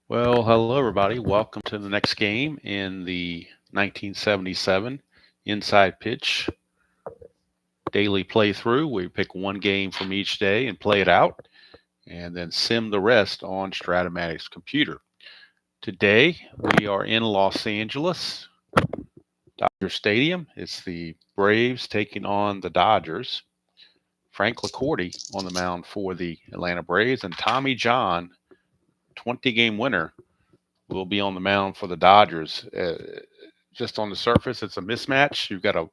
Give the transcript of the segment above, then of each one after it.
Well, hello everybody. Welcome to the next game in the 1977 Inside Pitch daily playthrough. We pick one game from each day and play it out, and then sim the rest on Stratomatic's computer. Today we are in Los Angeles, Dodger Stadium. It's the Braves taking on the Dodgers. Frank LaCorte on the mound for the Atlanta Braves, and Tommy John, 20-game winner, will be on the mound for the Dodgers. Just on the surface, it's a mismatch. You've got a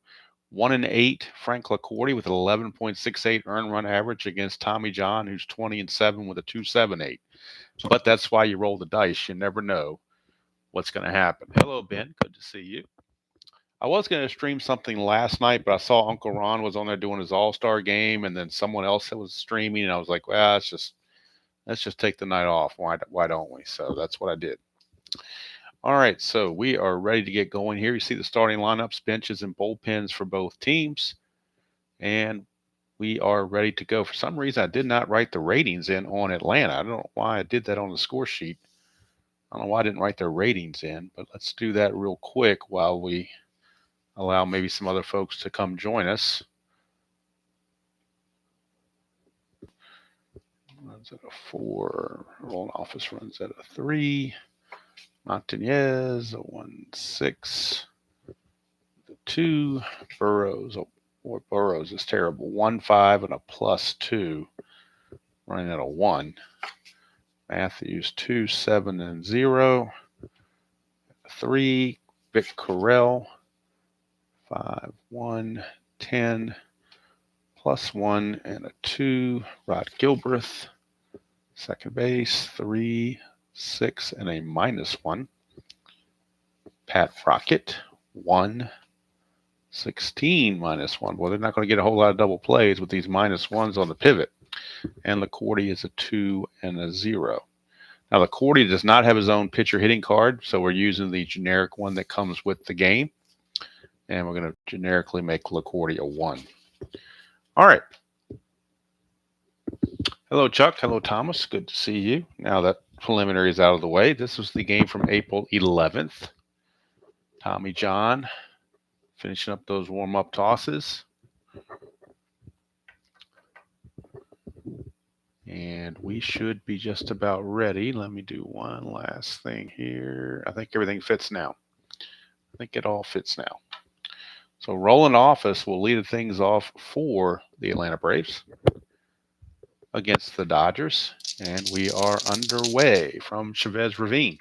1-8 Frank LaCorte with an 11.68 earned run average against Tommy John, who's 20-7 with a 2.78. But that's why you roll the dice. You never know what's going to happen. Hello, Ben. Good to see you. I was going to stream something last night, but I saw Uncle Ron was on there doing his All-Star game, and then someone else that was streaming, and I was like, well, let's just take the night off. Why don't we? So that's what I did. All right, so we are ready to get going here. You see the starting lineups, benches, and bullpens for both teams. And we are ready to go. For some reason, I did not write the ratings in on Atlanta. I don't know why I did that on the score sheet. I don't know why I didn't write their ratings in, but let's do that real quick while we allow maybe some other folks to come join us. Runs at a 4. Rolling office runs at a 3. Montañez, a 1-6. The 2. Burrows, boy, Burrows is terrible. 1-5 and a +2. Running at a 1. Matthews 2-7 and 0. 3. Vic Correll 5-1 10 +1 and a 2. Rod Gilbreth second base 3-6 and a -1. Pat Rocket 1-16 -1. Well, they're not going to get a whole lot of double plays with these -1s on the pivot. And LaCorte is a 2 and a 0. Now, LaCorte does not have his own pitcher hitting card, so we're using the generic one that comes with the game. And we're going to generically make LaCorte a 1. All right. Hello, Chuck. Hello, Thomas. Good to see you. Now that preliminary is out of the way, this was the game from April 11th. Tommy John finishing up those warm-up tosses. And we should be just about ready. Let me do one last thing here. I think everything fits now. I think it all fits now. So Roland Office will lead things off for the Atlanta Braves against the Dodgers. And we are underway from Chavez Ravine.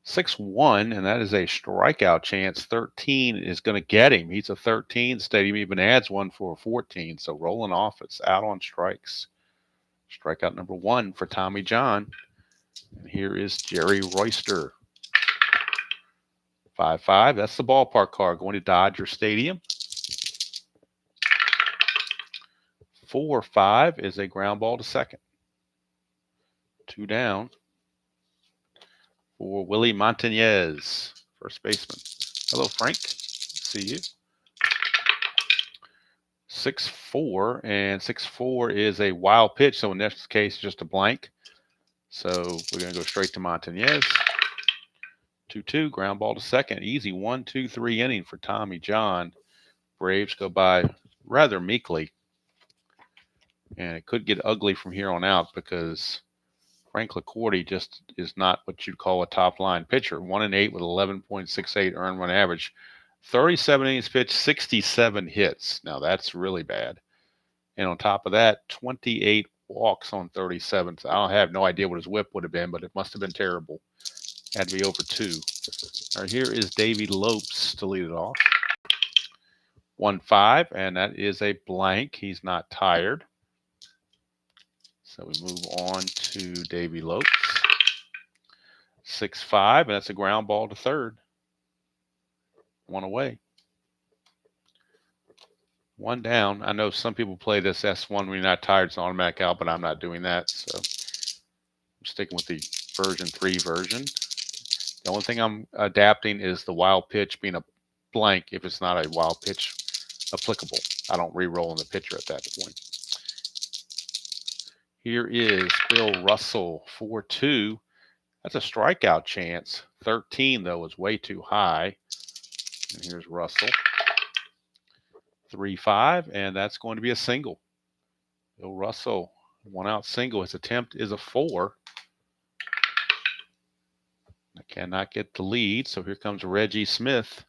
6-1, and that is a strikeout chance. 13 is going to get him. He's a 13. Stadium even adds one for a 14. So Roland Office out on strikes. Strikeout number 1 for Tommy John. And here is Jerry Royster. 5-5. That's the ballpark card going to Dodger Stadium. 4-5 is a ground ball to second. 2 down for Willie Montañez, first baseman. Hello, Frank. See you. 6-4, and 6-4 is a wild pitch. So in this case, just a blank. So we're going to go straight to Montañez. 2-2, ground ball to second. Easy 1-2-3 inning for Tommy John. Braves go by rather meekly. And it could get ugly from here on out because Frank LaCorte just is not what you'd call a top-line pitcher. 1-8 with 11.68 earned run average. 37 innings pitched, 67 hits. Now, that's really bad. And on top of that, 28 walks on 37. So I have no idea what his whip would have been, but it must have been terrible. Had to be over 2. All right, here is Davey Lopes to lead it off. 1-5, and that is a blank. He's not tired. So we move on to Davey Lopes. 6-5, and that's a ground ball to third. 1 away. 1 down. I know some people play this S1 when you're not tired. It's an automatic out, but I'm not doing that. So I'm sticking with the version 3 version. The only thing I'm adapting is the wild pitch being a blank if it's not a wild pitch applicable. I don't re-roll in the pitcher at that point. Here is Bill Russell, 4-2. That's a strikeout chance. 13, though, is way too high. And here's Russell. 3-5, and that's going to be a single. Bill Russell, 1-out single. His attempt is a 4. I cannot get the lead, so here comes Reggie Smith.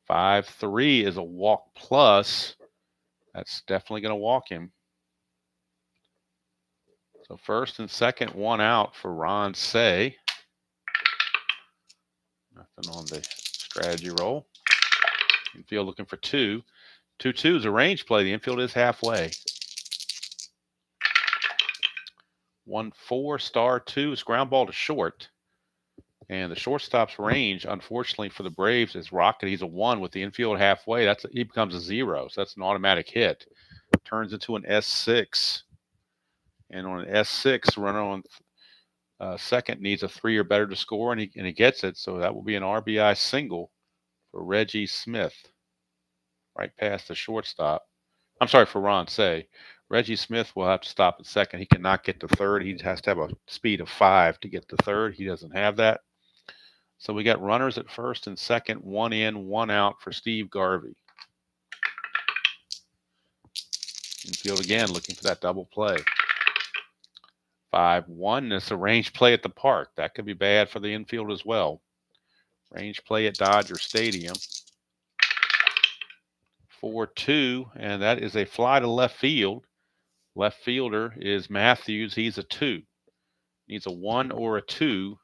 5-3 is a walk plus. That's definitely going to walk him. So first and second, 1 out for Ron Say. Nothing on the strategy roll. Infield looking for 2. 2-2 is a range play. The infield is halfway. 1-4 star 2 is ground ball to short. And the shortstop's range, unfortunately for the Braves, is rocket. He's a 1 with the infield halfway. He becomes a 0. So that's an automatic hit. Turns into an S6. And on an S6, runner on second needs a 3 or better to score, and he gets it. So that will be an RBI single for Reggie Smith, right past the shortstop. I'm sorry, for Ron Say. Reggie Smith will have to stop at second. He cannot get to third. He has to have a speed of 5 to get to third. He doesn't have that. So we got runners at first and second, 1 in, 1 out for Steve Garvey. Infield again looking for that double play. 5-1. It's a range play at the park. That could be bad for the infield as well. Range play at Dodger Stadium. 4-2, and that is a fly to left field. Left fielder is Matthews. He's a 2. Needs a 1 or a 2 to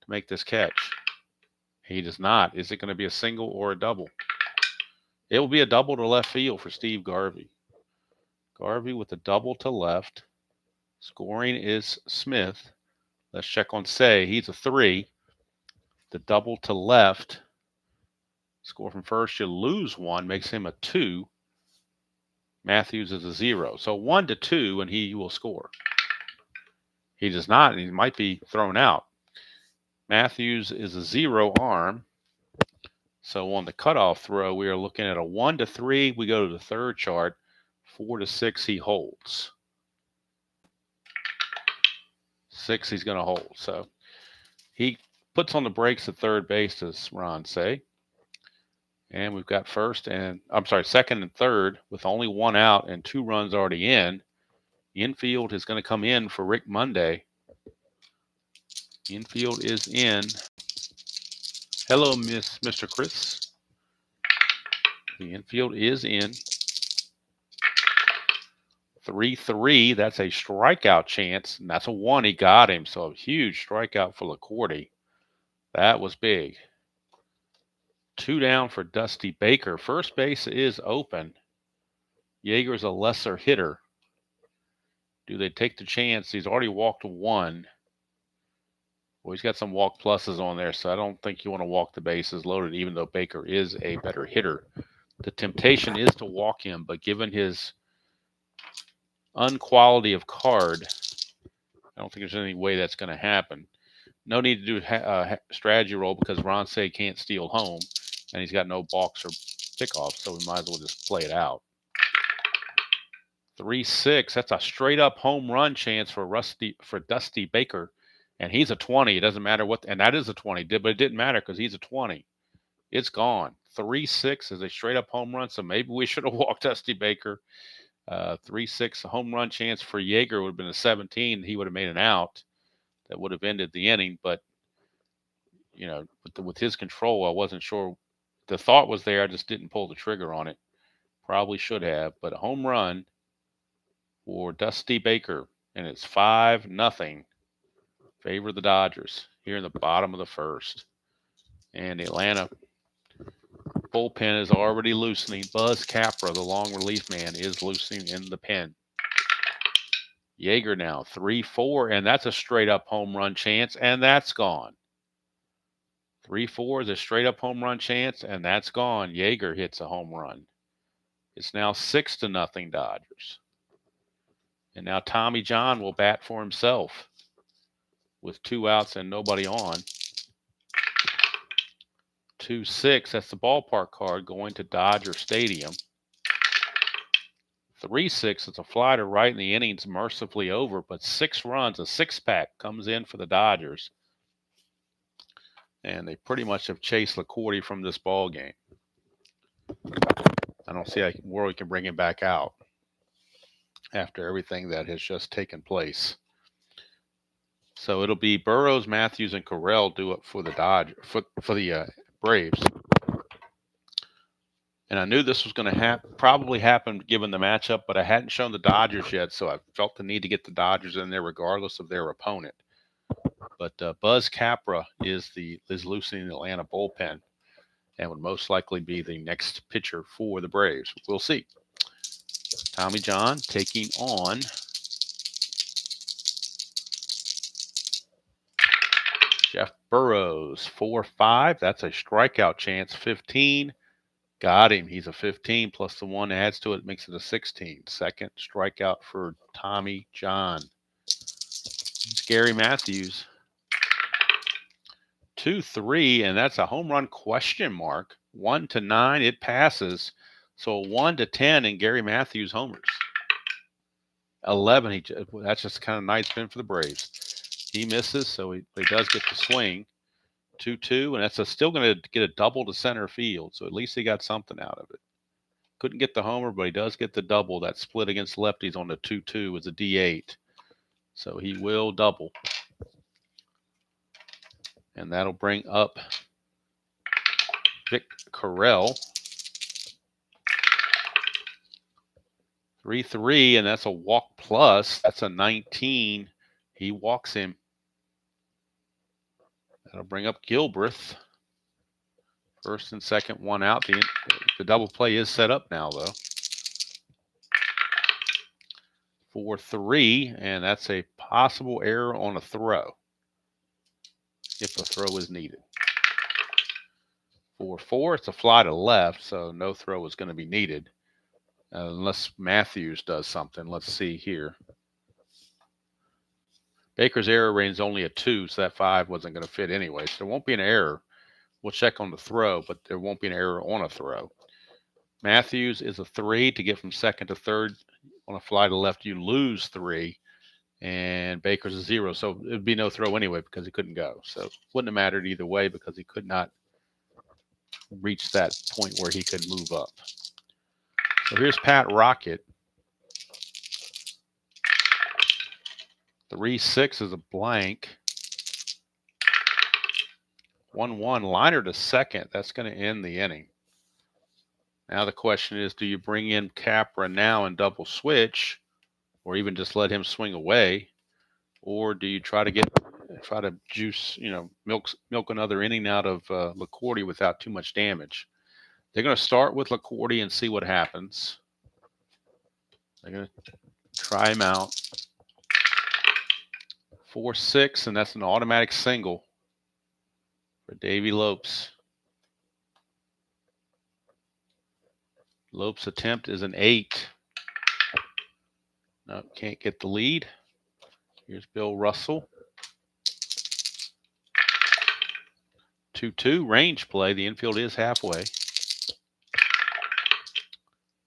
make this catch. He does not. Is it going to be a single or a double? It will be a double to left field for Steve Garvey. Garvey with a double to left. Scoring is Smith. Let's check on Say. He's a 3. The double to left. Score from first, you lose 1, makes him a 2. Matthews is a 0. So 1-2, and he will score. He does not, and he might be thrown out. Matthews is a 0 arm. So on the cutoff throw, we are looking at a 1-3. We go to the third chart. 4-6, he holds. 6, he's going to hold. So he puts on the brakes at third base, does Ron Say. And we've got second and third with only 1 out and 2 runs already in. Infield is going to come in for Rick Monday. Infield is in. Hello, Mr. Chris. The infield is in. 3-3. That's a strikeout chance, and that's a 1. He got him, so a huge strikeout for LaCorte. That was big. 2 down for Dusty Baker. First base is open. Yeager's a lesser hitter. Do they take the chance? He's already walked 1. Well, he's got some walk pluses on there, so I don't think you want to walk the bases loaded, even though Baker is a better hitter. The temptation is to walk him, but given his unquality of card, I don't think there's any way that's going to happen. No need to do a strategy roll because Ron Say can't steal home, and he's got no balks or pickoffs, so we might as well just play it out. 3-6. That's a straight-up home run chance for Dusty Baker, and he's a 20. It doesn't matter what, and that is a 20, but it didn't matter because he's a 20. It's gone. 3-6 is a straight-up home run, so maybe we should have walked Dusty Baker. 3-6 home run chance for Yeager would have been a 17. He would have made an out that would have ended the inning, but with his control, I wasn't sure. The thought was there, I just didn't pull the trigger on it. Probably should have, but a home run for Dusty Baker, and it's 5-0. Favor of the Dodgers here in the bottom of the first. And the Atlanta bullpen is already loosening. Buzz Capra, the long relief man, is loosening in the pen. Yeager now 3-4, and that's a straight-up home run chance, and that's gone. 3-4 is a straight-up home run chance, and that's gone. Yeager hits a home run. It's now 6-0 Dodgers. And now Tommy John will bat for himself with 2 outs and nobody on. 2-6, that's the ballpark card going to Dodger Stadium. 3-6. It's a fly to right, and the inning's mercifully over. But 6 runs, a 6-pack comes in for the Dodgers, and they pretty much have chased LaCorte from this ball game. I don't see where we can bring him back out after everything that has just taken place. So it'll be Burrows, Matthews, and Correll do it for the Braves. And I knew this was going to probably happen given the matchup, but I hadn't shown the Dodgers yet, so I felt the need to get the Dodgers in there regardless of their opponent. But Buzz Capra is loosening the Atlanta bullpen and would most likely be the next pitcher for the Braves. We'll see. Tommy John taking on Jeff Burrows. 4-5. That's a strikeout chance. 15. Got him. He's a 15 plus the one adds to it, makes it a 16. Second strikeout for Tommy John. It's Gary Matthews. 2-3, and that's a home run question mark. 1-9, it passes. So 1-10, and Gary Matthews homers. 11, that's just kind of nice spin for the Braves. He misses, so he does get the swing. 2-2, and that's still going to get a double to center field, so at least he got something out of it. Couldn't get the homer, but he does get the double. That split against lefties on the 2-2 is a D8, so he will double. And that'll bring up Vic Correll. 3-3, and that's a walk plus. That's a 19. He walks him. That'll bring up Gilbreth. First and second, one out. The double play is set up now, though. 4-3, and that's a possible error on a throw, if a throw is needed. 4-4, it's a fly to left, so no throw is going to be needed unless Matthews does something. Let's see here. Baker's error range is only a 2, so that 5 wasn't going to fit anyway, so there won't be an error. We'll check on the throw, but there won't be an error on a throw. Matthews is a 3 to get from second to third. On a fly to left, you lose 3. And Baker's a 0, so it would be no throw anyway because he couldn't go. So it wouldn't have mattered either way because he could not reach that point where he could move up. So here's Pat Rocket. 3-6 is a blank. 1-1, liner to second. That's going to end the inning. Now the question is, do you bring in Capra now and double switch, or even just let him swing away, or do you try to juice, milk another inning out of LaCorte without too much damage? They're going to start with LaCorte and see what happens. They're going to try him out. 4-6, and that's an automatic single for Davey Lopes. Lopes' attempt is an 8. No, can't get the lead. Here's Bill Russell. 2-2, range play. The infield is halfway.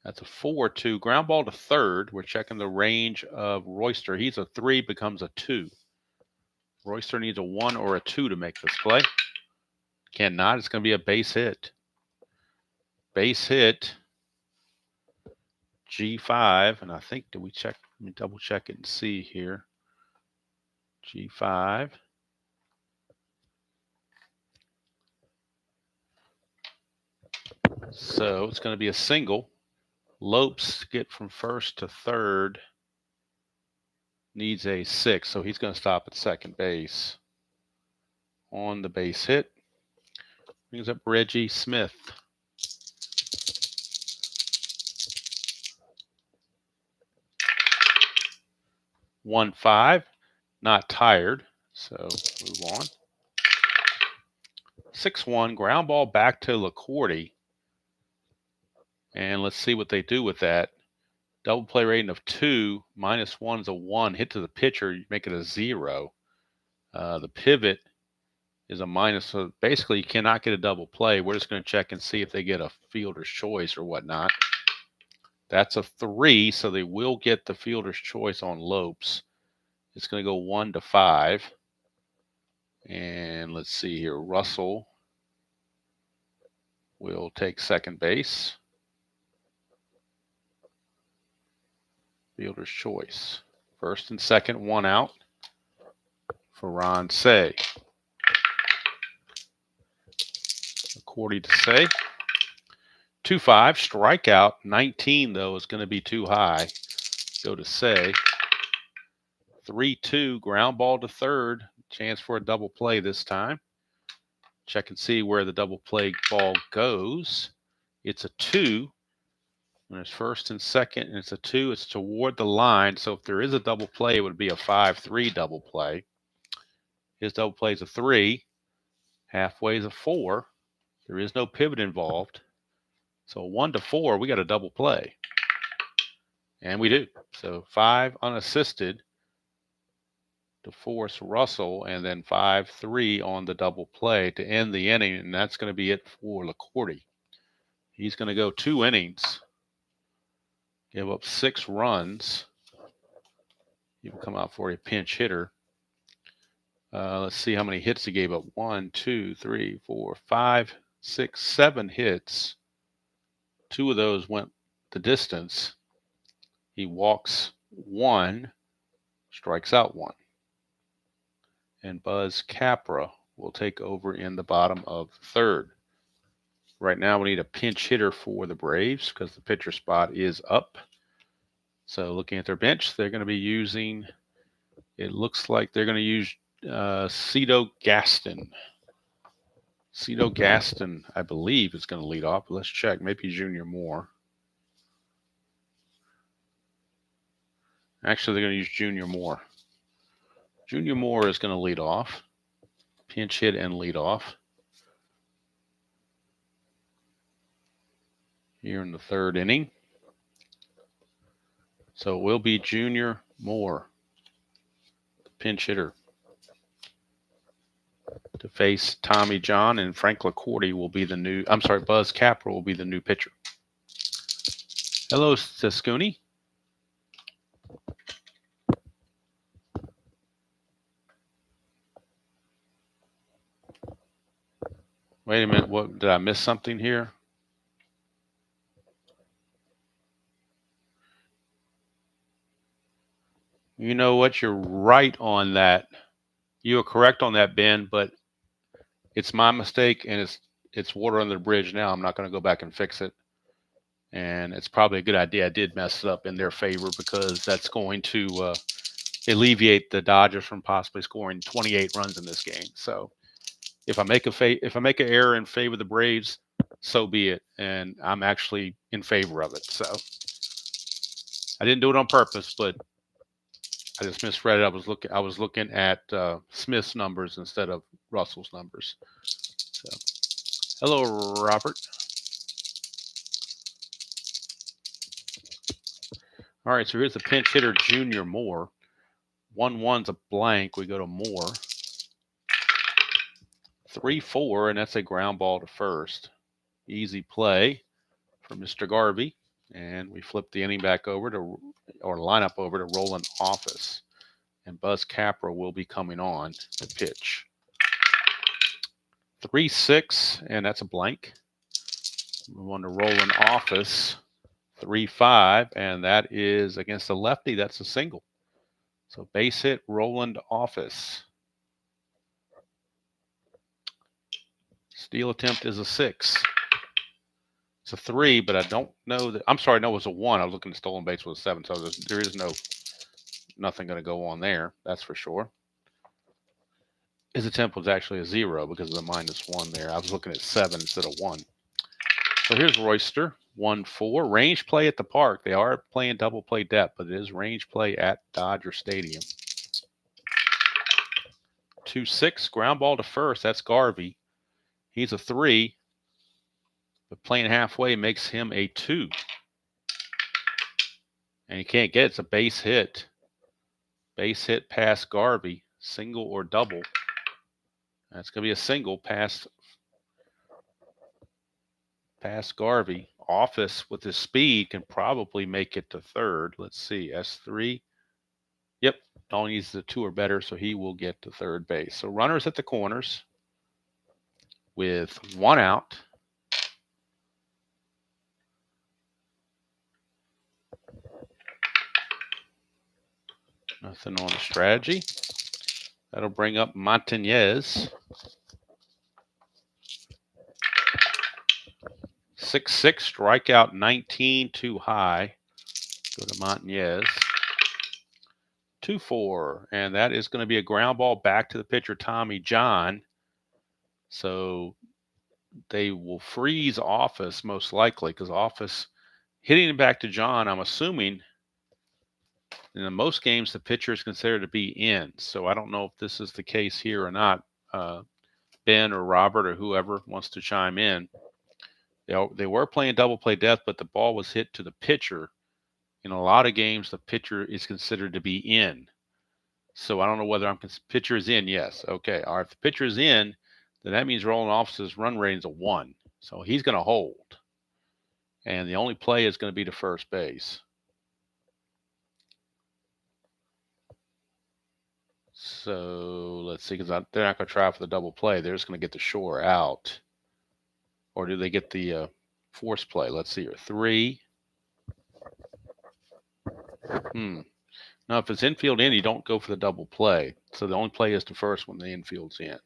That's a 4-2. Ground ball to third. We're checking the range of Royster. He's a 3, becomes a 2. Royster needs a 1 or a 2 to make this play. Cannot. It's going to be a base hit. Base hit. G5. And I think, did we check? Let me double check it and see here. G5. So it's going to be a single. Lopes get from first to third. Needs a 6, so he's going to stop at second base. On the base hit, brings up Reggie Smith. One 5, not tired, so move on. 6-1, ground ball back to LaCorte. And let's see what they do with that. Double play rating of 2, -1 is a 1. Hit to the pitcher, you make it a 0. The pivot is a minus. So basically, you cannot get a double play. We're just going to check and see if they get a fielder's choice or whatnot. That's a 3, so they will get the fielder's choice on Lopes. It's going to go 1 to 5. And let's see here. Russell will take second base. Fielder's choice. First and second, 1 out for Ron Say. LaCorte to Say. 2-5, strikeout. 19, though, is going to be too high. Go to Say. 3-2, ground ball to third. Chance for a double play this time. Check and see where the double play ball goes. It's a 2. When it's first and second, and it's a 2, it's toward the line. So if there is a double play, it would be a 5-3 double play. His double play is a 3. Halfway is a 4. There is no pivot involved. So 1 to 4, we got a double play. And we do. So 5 unassisted to force Russell, and then 5-3 on the double play to end the inning, and that's going to be it for LaCorte. He's going to go 2 innings, give up 6 runs. He will come out for a pinch hitter. Let's see how many hits he gave up. 1, 2, 3, 4, 5, 6, 7 hits. 2 of those went the distance. He walks 1, strikes out 1. And Buzz Capra will take over in the bottom of the third. Right now we need a pinch hitter for the Braves because the pitcher spot is up. So looking at their bench, they're going to be using, it looks like they're going to use Cito Gaston. Cito Gaston, I believe, is going to lead off. But let's check. Maybe Junior Moore. Actually, they're going to use Junior Moore. Junior Moore is going to lead off. Pinch hit and lead off. Here in the third inning. So it will be Junior Moore, the pinch hitter, to face Tommy John, and Frank LaCorte will be the new, Buzz Capra will be the new pitcher. Hello, Sascuni. Wait a minute, what, did I miss something here? You know what, you're right on that. You are correct on that, Ben, but it's my mistake, and it's water under the bridge now. I'm not going to go back and fix it. And it's probably a good idea I did mess it up in their favor, because that's going to alleviate the Dodgers from possibly scoring 28 runs in this game. So if I make an error in favor of the Braves, so be it. And I'm actually in favor of it. So I didn't do it on purpose, but I just misread it. I was looking at Smith's numbers instead of Russell's numbers. So, hello, Robert. All right, so here's the pinch hitter, Junior Moore. 1-1's a blank. We go to Moore. 3-4, and that's a ground ball to first. Easy play for Mr. Garvey. And we flip the inning back over to, or lineup over to Roland Office. And Buzz Capra will be coming on to pitch. 3-6, and that's a blank. Move on to Roland Office. 3-5, and that is against the lefty. That's a single. So base hit, Roland Office. Steal attempt is a 6. It's a 3, but I don't know that. I'm sorry, no, it was a 1. I was looking at stolen base with a 7, so there is nothing going to go on there. That's for sure. His attempt was actually a 0 because of the -1 there. I was looking at 7 instead of 1. So here's Royster, 1-4. Range play at the park. They are playing double play depth, but it is range play at Dodger Stadium. 2-6, ground ball to first. That's Garvey. He's a 3, but playing halfway makes him a 2. And he can't get it. It's a base hit. Base hit past Garvey, single or double. That's going to be a single past past Garvey. Office with his speed can probably make it to third. Let's see, S3. Yep, all he needs is a 2 or better, so he will get to third base. So runners at the corners with 1 out. Nothing on the strategy. That'll bring up Montañez. 6-6, strikeout 19, too high. Go to Montañez. 2-4, and that is going to be a ground ball back to the pitcher, Tommy John. So they will freeze Office most likely, because Office hitting it back to John, I'm assuming in most games the pitcher is considered to be in. So I don't know if this is the case here or not. Ben or Robert or whoever wants to chime in. They were playing double play death, but the ball was hit to the pitcher. In a lot of games, the pitcher is considered to be in. So I don't know whether pitcher is in. Yes. Okay. All right. If the pitcher is in, then that means Roland Office's run rating is a 1. So he's going to hold. And the only play is going to be to first base. So let's see, because they're not going to try for the double play. They're just going to get the shore out. Or do they get the force play? Let's see here. 3. Now, if it's infield in, you don't go for the double play. So the only play is to first when the infield's in.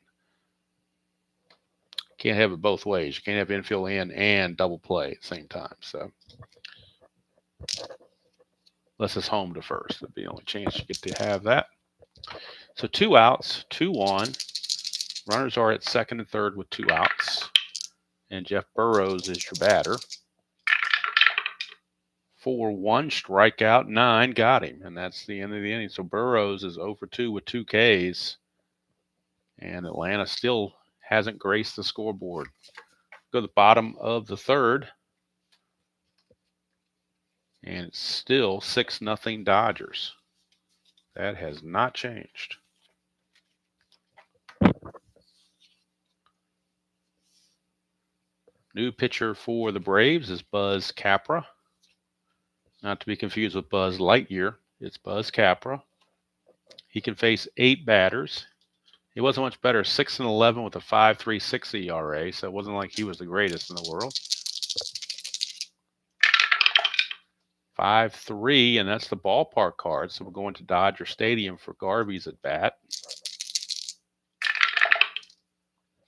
Can't have it both ways. You can't have infield in and double play at the same time. So unless it's home to first, that'd be the only chance you get to have that. So 2 outs, 2 on. Runners are at second and third with 2 outs. And Jeff Burrows is your batter. 4-1, strikeout 9, got him. And that's the end of the inning. So Burrows is 0 for 2 with 2 Ks. And Atlanta still hasn't graced the scoreboard. Go to the bottom of the third. And it's still 6-0 Dodgers. That has not changed. New pitcher for the Braves is Buzz Capra. Not to be confused with Buzz Lightyear. It's Buzz Capra. He can face 8 batters. He wasn't much better, 6-11 with a 5.36 ERA, so it wasn't like he was the greatest in the world. 5-3, and that's the ballpark card. So we're going to Dodger Stadium for Garvey's at bat.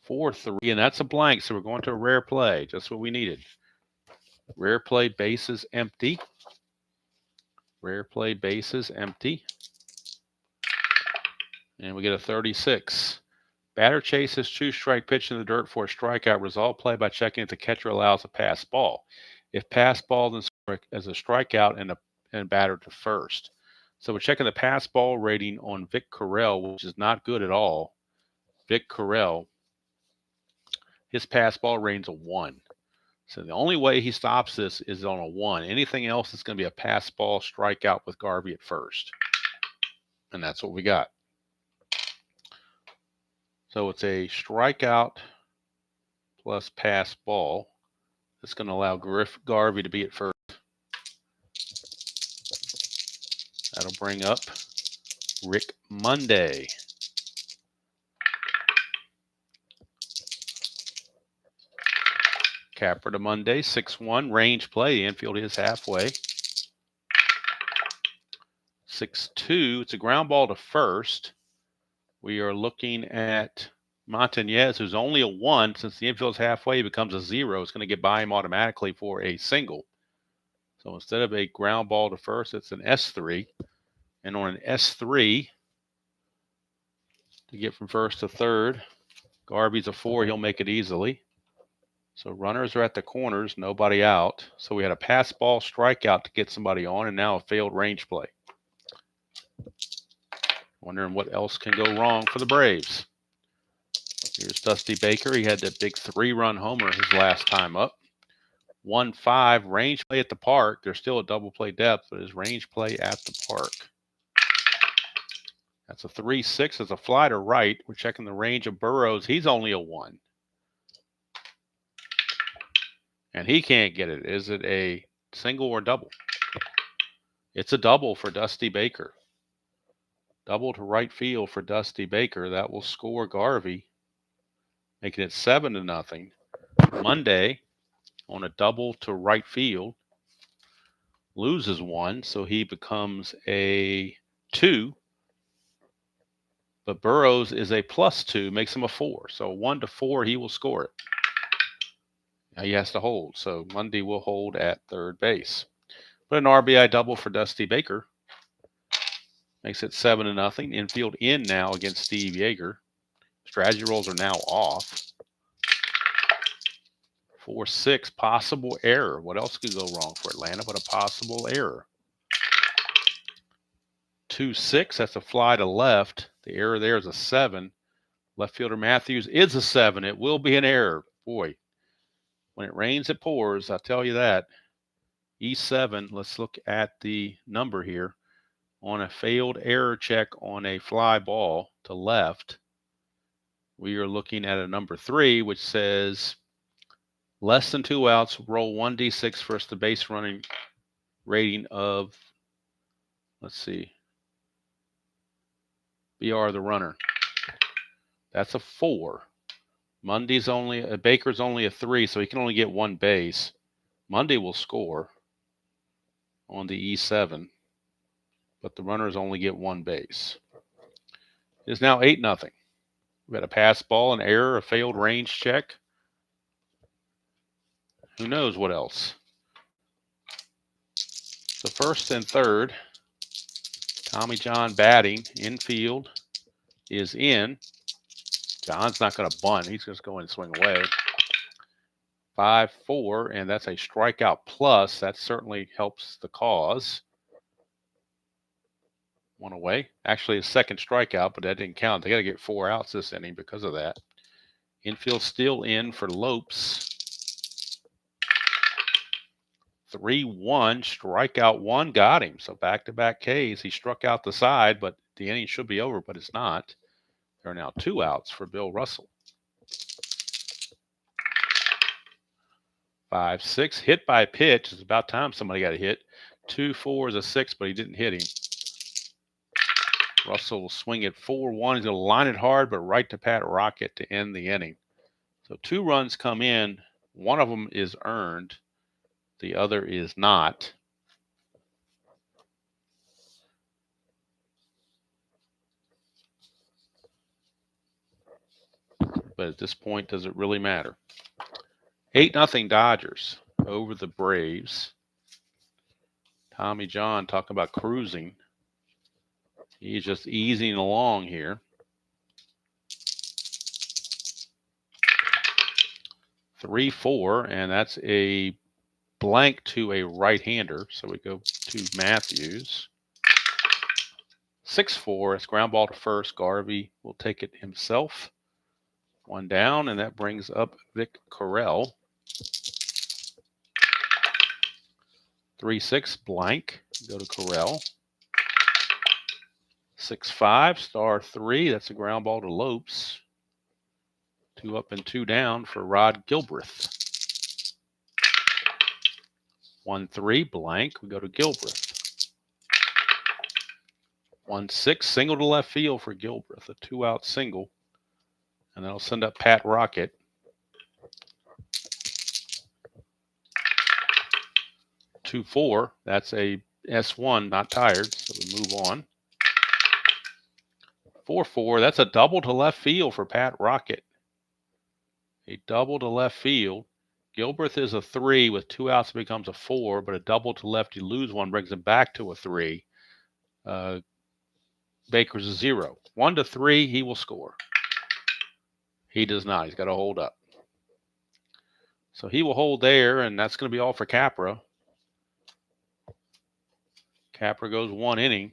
4-3, and that's a blank, so we're going to a rare play, just what we needed. Rare play, bases empty. Rare play, bases empty. And we get a 36. Batter chases 2-strike pitch in the dirt for a strikeout. Result play by checking if the catcher allows a pass ball. If pass ball, then as a strikeout and batter to first. So we're checking the pass ball rating on Vic Carrell, which is not good at all. Vic Carrell, his pass ball rating's a 1. So the only way he stops this is on a 1. Anything else is going to be a pass ball strikeout with Garvey at first. And that's what we got. So it's a strikeout plus pass ball. That's going to allow Garvey to be at first. That'll bring up Rick Monday. Capra to Monday, 6-1. Range play. The infield is halfway. 6-2. It's a ground ball to first. We are looking at Montañez, who's only a 1. Since the infield's halfway, he becomes a 0. It's going to get by him automatically for a single. So instead of a ground ball to first, it's an S3. And on an S3, to get from first to third, Garvey's a 4. He'll make it easily. So runners are at the corners, nobody out. So we had a pass ball strikeout to get somebody on, and now a failed range play. Wondering what else can go wrong for the Braves. Here's Dusty Baker. He had that big 3-run homer his last time up. 1-5, range play at the park. There's still a double play depth, but his range play at the park. That's a 3-6. It's a fly to right. We're checking the range of Burrows. He's only a 1. And he can't get it. Is it a single or double? It's a double for Dusty Baker. Double to right field for Dusty Baker. That will score Garvey, making it 7-0. Monday, on a double to right field, loses one, so he becomes a 2. But Burrows is a +2, makes him a 4. So 1 to 4, he will score it. Now he has to hold. So Monday will hold at third base. But an RBI double for Dusty Baker makes it 7-0. Infield in now against Steve Yeager. Strategy rolls are now off. 4-6, possible error. What else could go wrong for Atlanta but a possible error? 2-6, that's a fly to left. The error there is a 7. Left fielder Matthews is a 7. It will be an error. Boy, when it rains, it pours. I'll tell you that. E7, let's look at the number here. On a failed error check on a fly ball to left, we are looking at a number 3, which says less than 2 outs, roll 1d6 first the base running rating of, let's see, BR the runner. That's a 4. Baker's only a 3, so he can only get 1 base. Monday will score on the E7, but the runners only get 1 base. It is now 8-0. We had a pass ball, an error, a failed range check. Who knows what else? So first and third, Tommy John batting. Infield is in. John's not going to bunt. He's just going to swing away. 5-4, and that's a strikeout plus. That certainly helps the cause. 1 away. Actually, a second strikeout, but that didn't count. They got to get 4 outs this inning because of that. Infield still in for Lopes. 3-1, strikeout 1, got him. So back-to-back Ks. He struck out the side, but the inning should be over, but it's not. There are now 2 outs for Bill Russell. 5-6, hit by pitch. It's about time somebody got a hit. 2-4 is a 6, but he didn't hit him. Russell will swing at 4-1. He's going to line it hard, but right to Pat Rocket to end the inning. So 2 runs come in. One of them is earned. The other is not. But at this point, does it really matter? 8-0 Dodgers over the Braves. Tommy John talking about cruising. He's just easing along here. 3-4, and that's a blank to a right-hander. So we go to Matthews. 6-4, it's ground ball to first. Garvey will take it himself. 1 down, and that brings up Vic Correll. 3-6, blank. Go to Correll. 6-5, star 3. That's a ground ball to Lopes. 2 up and 2 down for Rod Gilbreth. 1-3, blank. We go to Gilbreth. 1-6, single to left field for Gilbreth. A 2-out single. And that'll send up Pat Rocket. 2-4. That's a S1, not tired. So we move on. 4-4. That's a double to left field for Pat Rocket. A double to left field. Gilbreth is a 3 with 2 outs. It becomes a 4, but a double to left, you lose 1, brings him back to a 3. Baker's a 0. 1 to 3, he will score. He does not. He's got to hold up. So he will hold there, and that's going to be all for Capra. Capra goes 1 inning.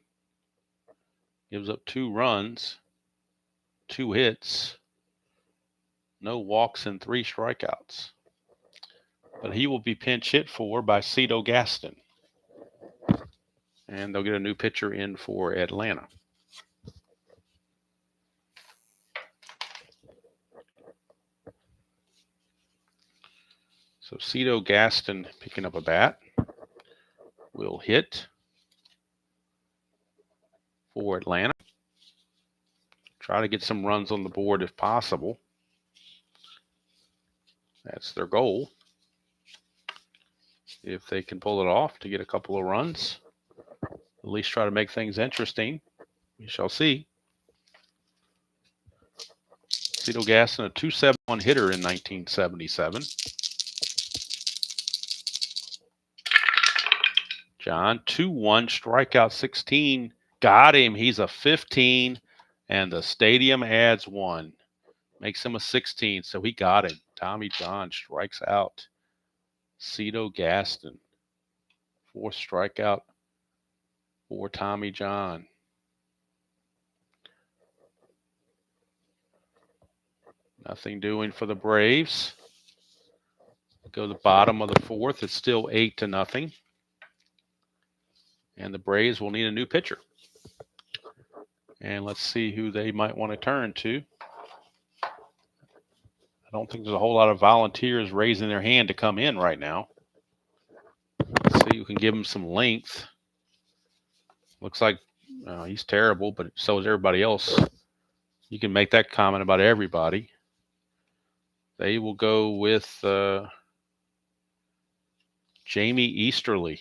Gives up 2 runs, 2 hits, no walks, and 3 strikeouts. But he will be pinch hit for by Cito Gaston. And they'll get a new pitcher in for Atlanta. So Cito Gaston picking up a bat will hit for Atlanta. Try to get some runs on the board if possible. That's their goal. If they can pull it off to get a couple of runs, at least try to make things interesting. We shall see. Cito Gaston, a .271 hitter in 1977. John, 2-1, strikeout 16. Got him. He's a 15, and the stadium adds 1. Makes him a 16, so he got him. Tommy John strikes out Cito Gaston. 4th strikeout for Tommy John. Nothing doing for the Braves. Go to the bottom of the 4th. It's still 8-0. And the Braves will need a new pitcher. And let's see who they might want to turn to. I don't think there's a whole lot of volunteers raising their hand to come in right now. Let's see who can give him some length. Looks like he's terrible, but so is everybody else. You can make that comment about everybody. They will go with Jamie Easterly.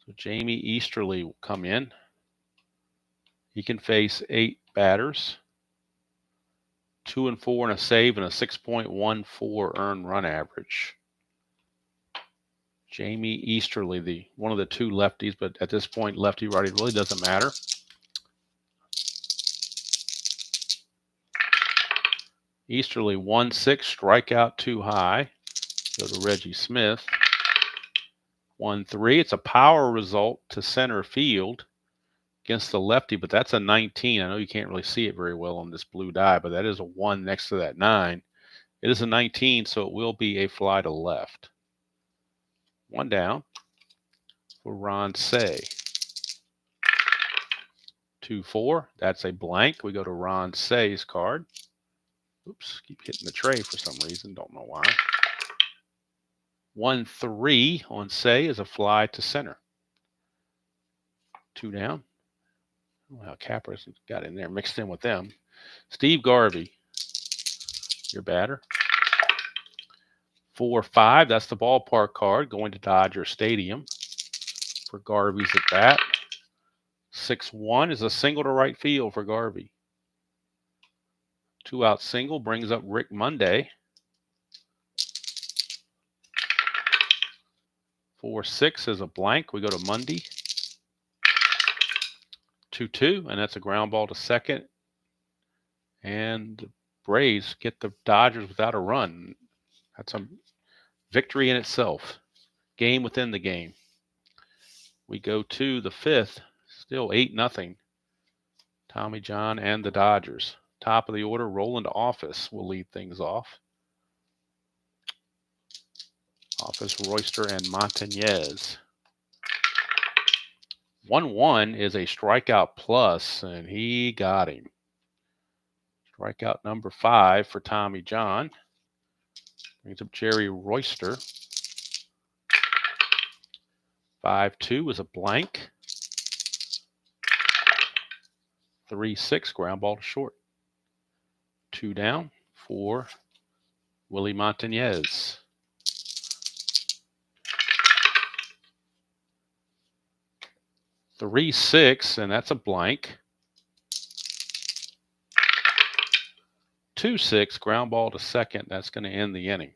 So Jamie Easterly will come in. He can face 8 batters. 2 and 4 and a save and a 6.14 earned run average. Jamie Easterly, one of the 2 lefties, but at this point, lefty righty really doesn't matter. Easterly 1-6, strikeout 2 high. Go to Reggie Smith. 1-3. It's a power result to center field against the lefty, but that's a 19. I know you can't really see it very well on this blue die, but that is a 1 next to that 9. It is a 19, so it will be a fly to left. 1 down for Ron Say. 2-4. That's a blank. We go to Ron Say's card. Oops, keep hitting the tray for some reason. Don't know why. 1-3 on Say is a fly to center. 2 down. I don't know how Capras got in there, mixed in with them. Steve Garvey, your batter. 4-5, that's the ballpark card going to Dodger Stadium for Garvey's at bat. 6-1 is a single to right field for Garvey. 2-out single brings up Rick Monday. 4-6 is a blank. We go to Monday. 2-2, and that's a ground ball to second. And the Braves get the Dodgers without a run. That's a victory in itself. Game within the game. We go to the 5th, still 8-0. Tommy John and the Dodgers. Top of the order, Roland Office will lead things off. Office, Royster, and Montañez. 1-1 is a strikeout plus, and he got him. Strikeout number 5 for Tommy John. Brings up Jerry Royster. 5-2 is a blank. 3-6, ground ball to short. 2 down for Willie Montañez. 3-6, and that's a blank. 2-6, ground ball to second. That's going to end the inning.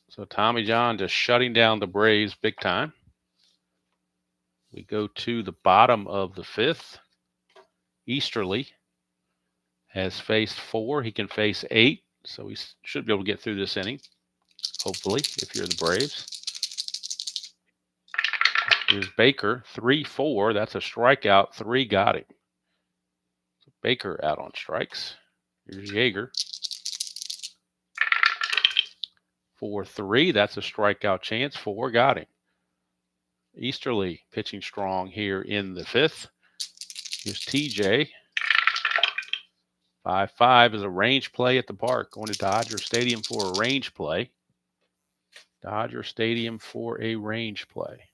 So Tommy John just shutting down the Braves big time. We go to the bottom of the 5th. Easterly has faced 4. He can face 8, so he should be able to get through this inning, hopefully, if you're the Braves. Here's Baker, 3-4. That's a strikeout. 3 got him. So Baker out on strikes. Here's Yeager. 4-3. That's a strikeout chance. 4 got him. Easterly pitching strong here in the 5th. Here's TJ. 5-5 is a range play at the park. Going to Dodger Stadium for a range play. Dodger Stadium for a range play.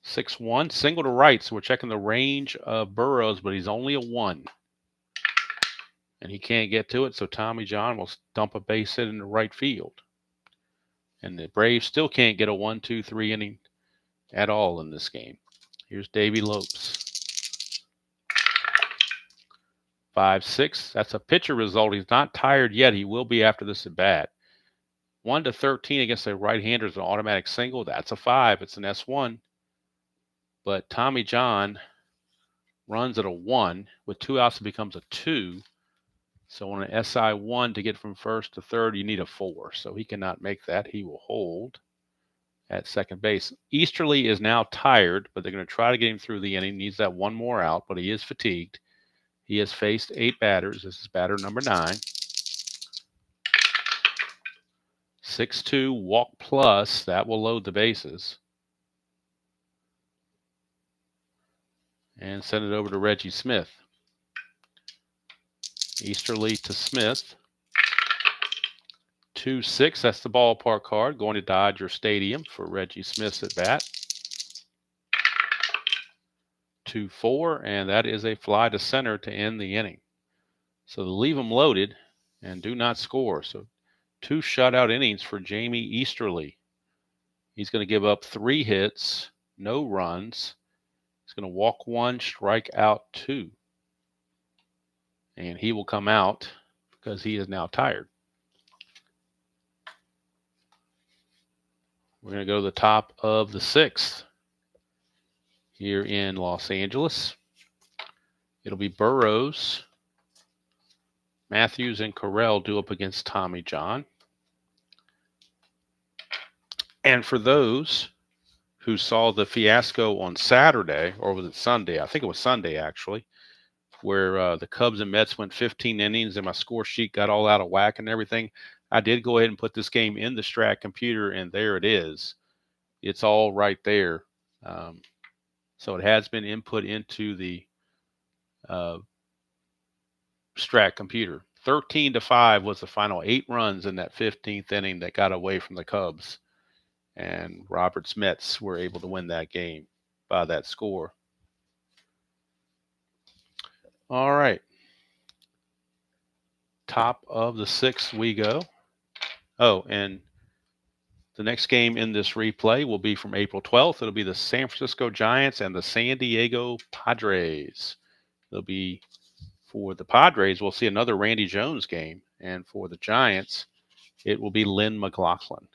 6-1, single to right, so we're checking the range of Burrows, but he's only a 1. And he can't get to it, so Tommy John will dump a base hit into right field. And the Braves still can't get a 1, 2, 3 inning at all in this game. Here's Davey Lopes. 5-6, that's a pitcher result. He's not tired yet. He will be after this at bat. 1-13 against a right-hander is an automatic single. That's a 5. It's an S1. But Tommy John runs at a 1. With 2 outs, it becomes a 2. So on an SI1 to get from first to third, you need a 4. So he cannot make that. He will hold at second base. Easterly is now tired, but they're going to try to get him through the inning. Needs that 1 more out, but he is fatigued. He has faced 8 batters. This is batter number 9. 6-2 walk plus. That will load the bases. And send it over to Reggie Smith. Easterly to Smith. 2-6, that's the ballpark card. Going to Dodger Stadium for Reggie Smith's at bat. 2-4, and that is a fly to center to end the inning. So they leave him loaded and do not score. So 2 shutout innings for Jamie Easterly. He's going to give up 3 hits, no runs. He's going to walk 1, strike out 2. And he will come out because he is now tired. We're going to go to the top of the 6th here in Los Angeles. It'll be Burrows, Matthews, and Correll due up against Tommy John. And for those who saw the fiasco on Saturday, or was it Sunday? I think it was Sunday, actually, where the Cubs and Mets went 15 innings and my score sheet got all out of whack and everything. I did go ahead and put this game in the Strat computer, and there it is. It's all right there. So it has been input into the Strat computer. 13-5 was the final 8 runs in that 15th inning that got away from the Cubs. And Robert's Mets were able to win that game by that score. All right. Top of the 6th we go. Oh, and the next game in this replay will be from April 12th. It'll be the San Francisco Giants and the San Diego Padres. It'll be for the Padres, we'll see another Randy Jones game. And for the Giants, it will be Lynn McLaughlin.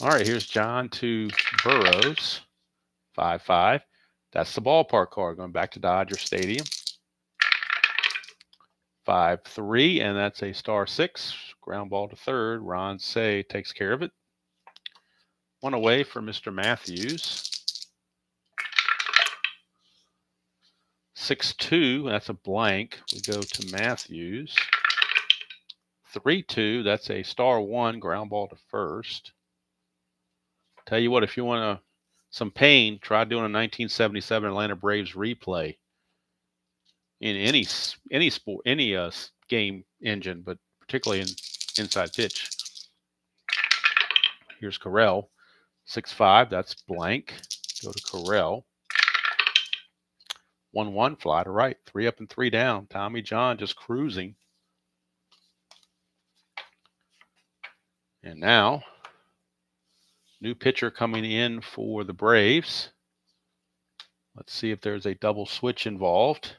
All right, here's John to Burrows. 5-5. That's the ballpark card going back to Dodger Stadium. 5-3, and that's a star 6. Ground ball to third. Ron Say takes care of it. 1 away for Mr. Matthews. 6-2, that's a blank. We go to Matthews. 3-2, that's a star 1. Ground ball to first. Tell you what, if you want some pain, try doing a 1977 Atlanta Braves replay in any sport, any game engine, but particularly in inside pitch. Here's Correll. 6-5, that's blank. Go to Correll. 1-1, fly to right. 3 up and 3 down. Tommy John just cruising. And now, new pitcher coming in for the Braves. Let's see if there's a double switch involved.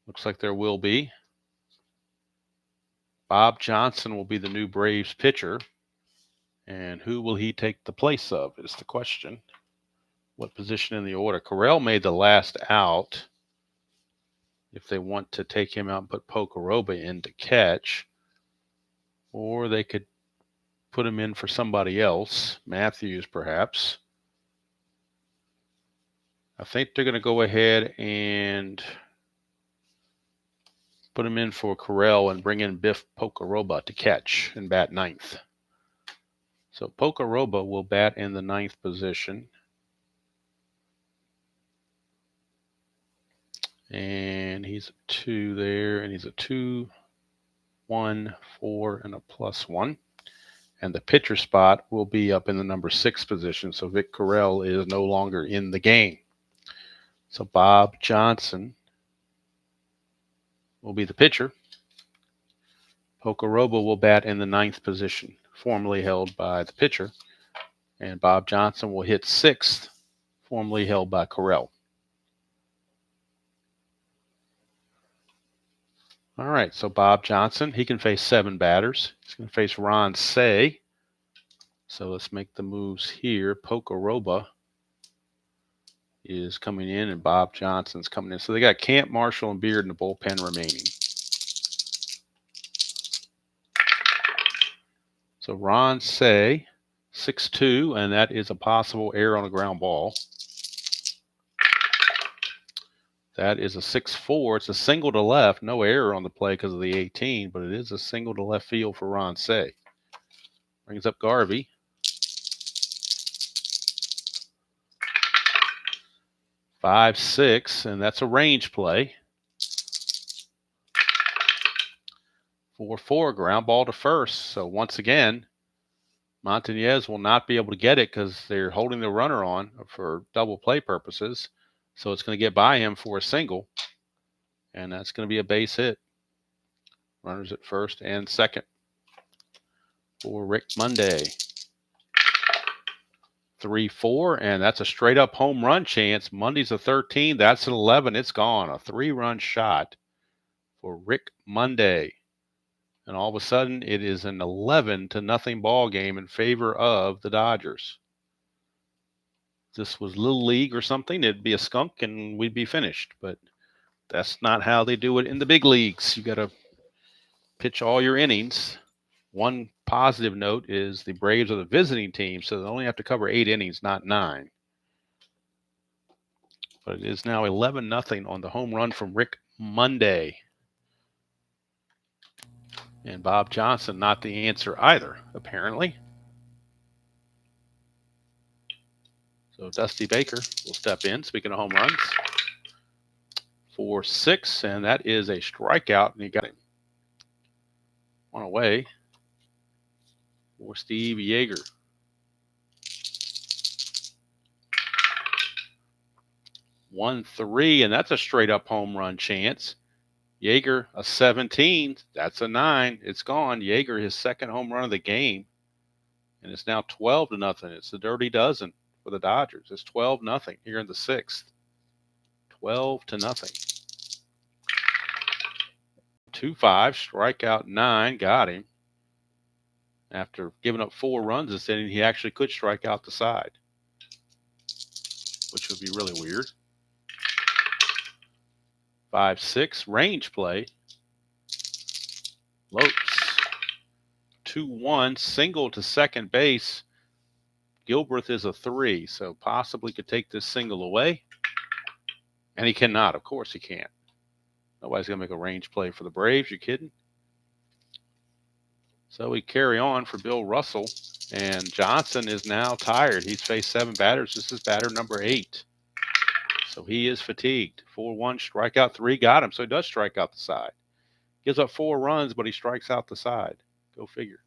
Looks like there will be. Bob Johnson will be the new Braves pitcher. And who will he take the place of is the question. What position in the order? Correll made the last out. If they want to take him out and put Pocoroba in to catch. Or they could put him in for somebody else. Matthews, perhaps. I think they're going to go ahead and put him in for Correll and bring in Biff Pocoroba to catch and bat 9th. So Pocoroba will bat in the 9th position. And he's a 2 there, and he's a 2, 1, 4, and a +1. And the pitcher spot will be up in the number 6 position. So Vic Carell is no longer in the game. So Bob Johnson will be the pitcher. Pocorobo will bat in the 9th position, formerly held by the pitcher. And Bob Johnson will hit 6th, formerly held by Carell. All right, so Bob Johnson, he can face 7 batters. He's going to face Ron Say. So let's make the moves here. Pocorobo is coming in, and Bob Johnson's coming in. So they got Camp, Marshall, and Beard in the bullpen remaining. So Ron Say, 6-2, and that is a possible error on a ground ball. That is a 6-4. It's a single to left. No error on the play because of the 18, but it is a single to left field for Ron Say. Brings up Garvey. 5-6, and that's a range play. 4-4, ground ball to first. So once again, Montañez will not be able to get it because they're holding the runner on for double play purposes. So it's going to get by him for a single, and that's going to be a base hit. Runners at first and second for Rick Monday. 3-4, and that's a straight up home run chance. Monday's a 13. That's an 11. It's gone. A 3-run shot for Rick Monday. And all of a sudden, it is an 11-0 ball game in favor of the Dodgers. If this was Little League or something, it'd be a skunk and we'd be finished. But that's not how they do it in the big leagues. You got to pitch all your innings. One positive note is the Braves are the visiting team, so they only have to cover 8 innings, not 9. But it is now 11-0 on the home run from Rick Monday. And Bob Johnson, not the answer either, apparently. So Dusty Baker will step in, speaking of home runs. 4-6, and that is a strikeout, and he got him. One away for Steve Yeager. 1-3, and that's a straight-up home run chance. Yeager, a 17. That's a 9. It's gone. Yeager, his second home run of the game. And it's now 12-0. It's the dirty dozen for the Dodgers. It's 12-0 here in the 6th. 12-0. 2-5, strikeout 9. Got him. After giving up 4 runs this inning, he actually could strike out the side, which would be really weird. 5-6, range play. Lopes. 2-1, single to second base. Gilbreth is a 3, so possibly could take this single away. And he cannot. Of course he can't. Nobody's going to make a range play for the Braves. You kidding? So we carry on for Bill Russell. And Johnson is now tired. He's faced 7 batters. This is batter number 8. So he is fatigued. 4-1, strikeout 3, got him. So he does strike out the side. Gives up 4 runs, but he strikes out the side. Go figure.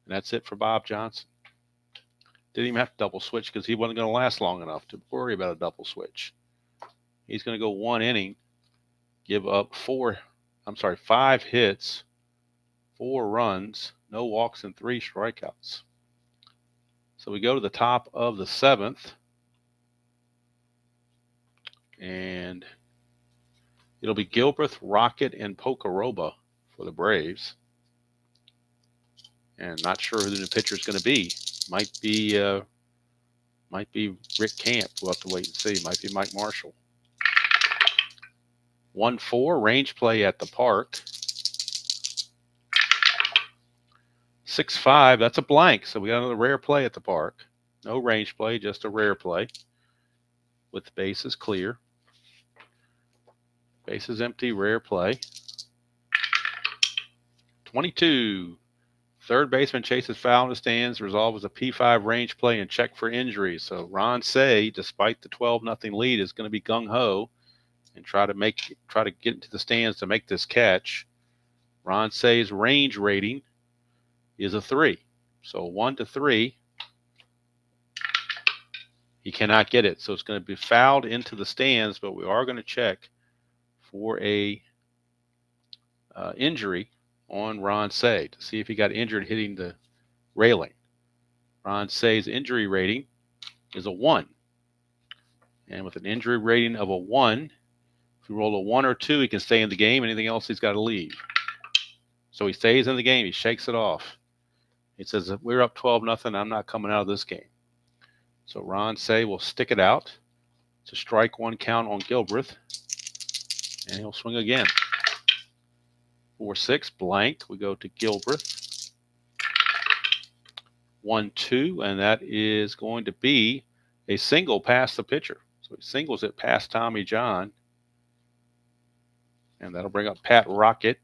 And that's it for Bob Johnson. Didn't even have to double switch because he wasn't going to last long enough to worry about a double switch. He's going to go 1 inning, give up 5 hits, 4 runs, no walks, and 3 strikeouts. So we go to the top of the 7th. And it'll be Gilbreth, Rocket, and Pocorobo for the Braves. And not sure who the new pitcher is going to be. Might be Rick Camp. We'll have to wait and see. Might be Mike Marshall. 1-4, range play at the park. 6-5, that's a blank. So we got another rare play at the park. No range play, just a rare play with the bases clear. Bases empty, rare play. 22. Third baseman chases foul in the stands. Resolve was a P5 range play and check for injuries. So Ron Say, despite the 12-0 lead, is going to be gung-ho and try to get into the stands to make this catch. Ronsay's range rating is a 3. So 1 to 3, he cannot get it. So it's going to be fouled into the stands, but we are going to check for a injury on Ronsay to see if he got injured hitting the railing. Ronsay's injury rating is a 1. And with an injury rating of a 1, if you roll a 1 or 2, he can stay in the game. Anything else, he's got to leave. So he stays in the game. He shakes it off. He says, we're up 12-0. I'm not coming out of this game. So Ronsay will stick it out. It's a strike 1 count on Gilbreth. And he'll swing again. 4-6, blank. We go to Gilbreth. 1-2, and that is going to be a single past the pitcher. So he singles it past Tommy John. And that'll bring up Pat Rocket.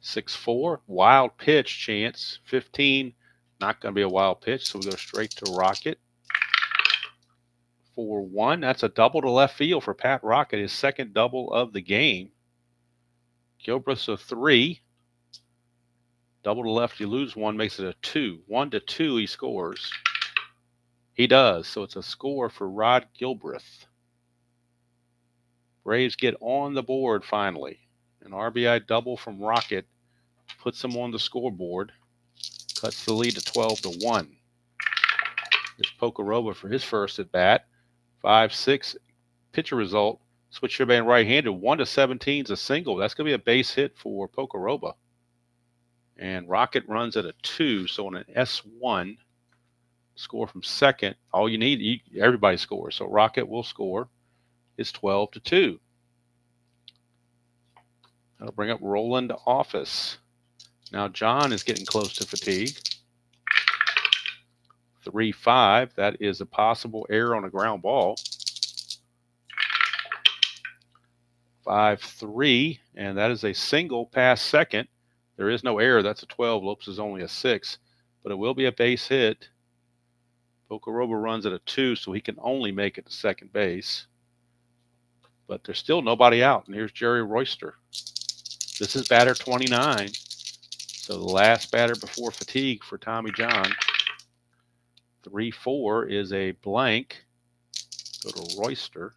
6-4, wild pitch chance. 15, not going to be a wild pitch, so we go straight to Rocket. 4-1, that's a double to left field for Pat Rocket, his second double of the game. Gilbreth's a 3. Double to left, you lose 1, makes it a 2. 1-2, he scores. He does, so it's a score for Rod Gilbreth. Braves get on the board finally. An RBI double from Rocket puts them on the scoreboard, cuts the lead to 12-1. Here's Pokeroba for his first at bat. 5-6 pitcher result. Switch your band right-handed. 1-17 is a single. That's going to be a base hit for Pokeroba. And Rocket runs at a 2, so on an S1, score from second. All you need, everybody scores. So Rocket will score. It's 12-2. That'll bring up Roland Office. Now John is getting close to fatigue. 3-5. That is a possible error on a ground ball. 5-3, and that is a single past second. There is no error. That's a 12. Lopes is only a 6, but it will be a base hit. Pokeroba runs at a 2, so he can only make it to second base. But there's still nobody out, and here's Jerry Royster. This is batter 29, so the last batter before fatigue for Tommy John. 3-4 is a blank. Go to Royster.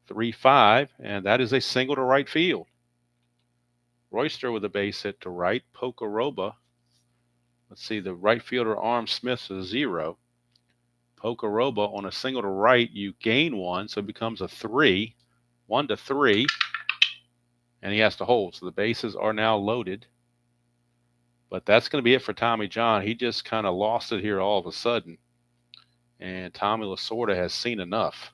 3-5, and that is a single to right field. Royster with a base hit to right. Pokeroba. Let's see, the right fielder Arm Smith's a 0. Pokeroba on a single to right, you gain 1, so it becomes a 3. 1-3, and he has to hold. So the bases are now loaded. But that's going to be it for Tommy John. He just kind of lost it here all of a sudden. And Tommy LaCorte has seen enough,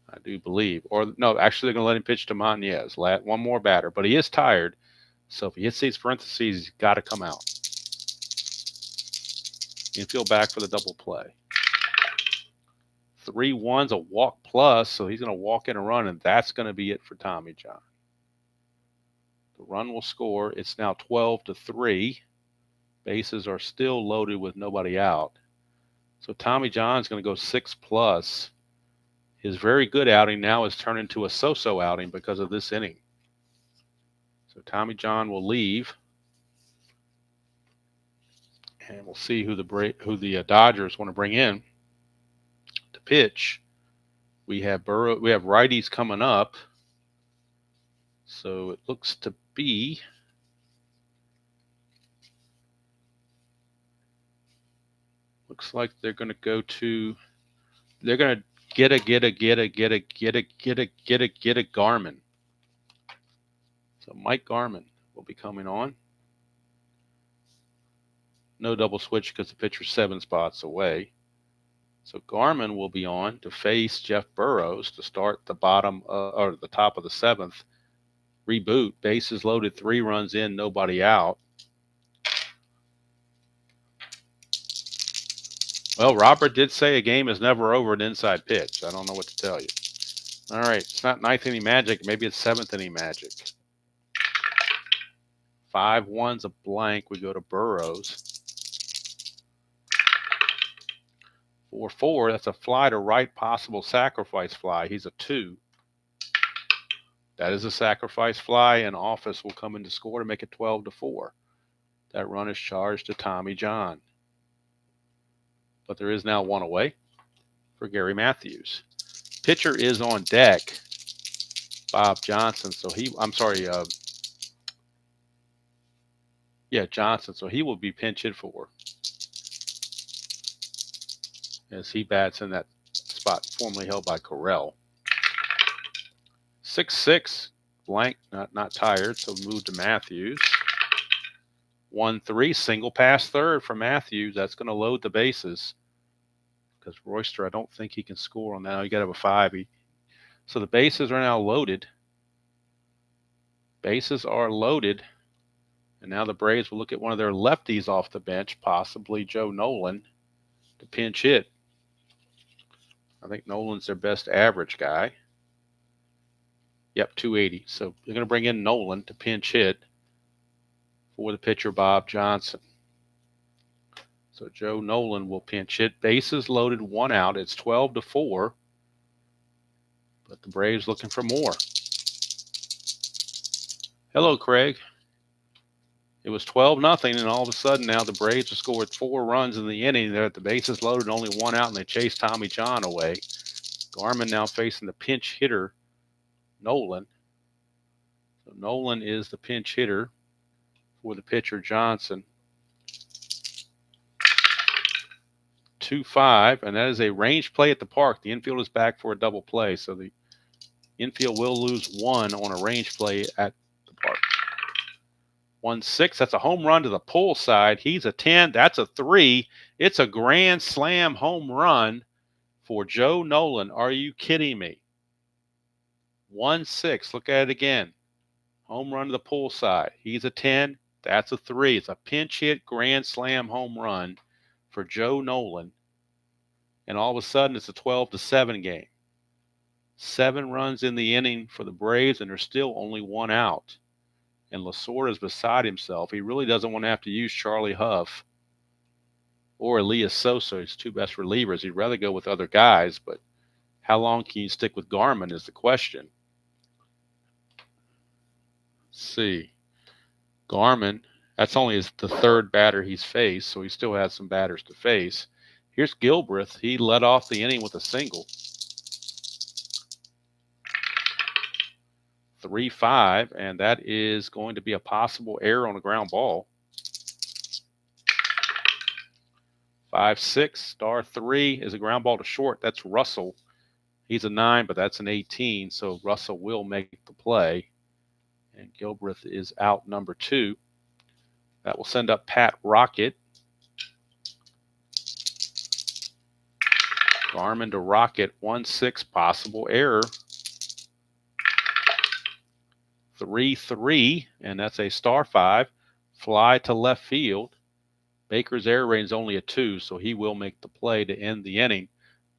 I do believe. Or, no, actually, they're going to let him pitch to Montes. One more batter. But he is tired. So if he hits these parentheses, he's got to come out. Infield back for the double play. 3-1's a walk plus, so he's going to walk in a run, and that's going to be it for Tommy John. The run will score. It's now 12-3. Bases are still loaded with nobody out. So Tommy John's going to go 6+. His very good outing now has turned into a so-so outing because of this inning. So Tommy John will leave. And we'll see who the Dodgers want to bring in to pitch. We have righties coming up. So it looks to be like they're going to go to, they're going to get a Garmin. So Mike Garmin will be coming on. No double switch because the pitcher's 7 spots away. So Garmin will be on to face Jeff Burrows to start the the top of the 7th. Reboot, bases loaded, 3 runs in, nobody out. Well, Robert did say a game is never over an inside pitch. I don't know what to tell you. All right, it's not 9th inning magic. Maybe it's 7th inning magic. 5-1's a blank. We go to Burrows. 4-4. That's a fly to right, possible sacrifice fly. He's a 2. That is a sacrifice fly, and Office will come in to score to make it 12-4. That run is charged to Tommy John. But there is now one away for Gary Matthews. Pitcher is on deck, Bob Johnson. So Johnson. So he will be pinch hit for as he bats in that spot formerly held by Correll. 6-6, blank, not tired, so move to Matthews. 1-3, single pass third for Matthews. That's going to load the bases because Royster, I don't think he can score on that. You got to have a 5. So the bases are now loaded. Bases are loaded. And now the Braves will look at one of their lefties off the bench, possibly Joe Nolan, to pinch hit. I think Nolan's their best average guy. Yep, 280. So they're going to bring in Nolan to pinch hit for the pitcher, Bob Johnson. So Joe Nolan will pinch hit. Bases loaded, 1 out. It's 12-4. But the Braves looking for more. Hello, Craig. It was 12-0, and all of a sudden now the Braves have scored 4 runs in the inning. They're at the bases loaded, only 1 out, and they chase Tommy John away. Garman now facing the pinch hitter, Nolan. So Nolan is the pinch hitter for the pitcher, Johnson. 2-5, and that is a range play at the park. The infield is back for a double play, so the infield will lose 1 on a range play at the park. 1-6, that's a home run to the pull side. He's a 10, that's a 3. It's a grand slam home run for Joe Nolan. Are you kidding me? 1-6, look at it again. Home run to the pull side. He's a 10, that's a 3. It's a pinch hit grand slam home run for Joe Nolan. And all of a sudden, it's a 12-7 game. 7 runs in the inning for the Braves, and there's still only 1 out. And LaCorte is beside himself. He really doesn't want to have to use Charlie Huff or Elias Sosa, his 2 best relievers. He'd rather go with other guys, but how long can you stick with Garman is the question. Let's see. Garman, that's only the 3rd batter he's faced, so he still has some batters to face. Here's Gilbreth. He led off the inning with a single. 3-5, and that is going to be a possible error on a ground ball. 5-6, star 3 is a ground ball to short. That's Russell. He's a 9, but that's an 18, so Russell will make the play. And Gilbreth is out number 2. That will send up Pat Rocket. Garman to Rocket, 1-6, possible error. 3-3, and that's a star 5. Fly to left field. Baker's error rating is only a 2, so he will make the play to end the inning.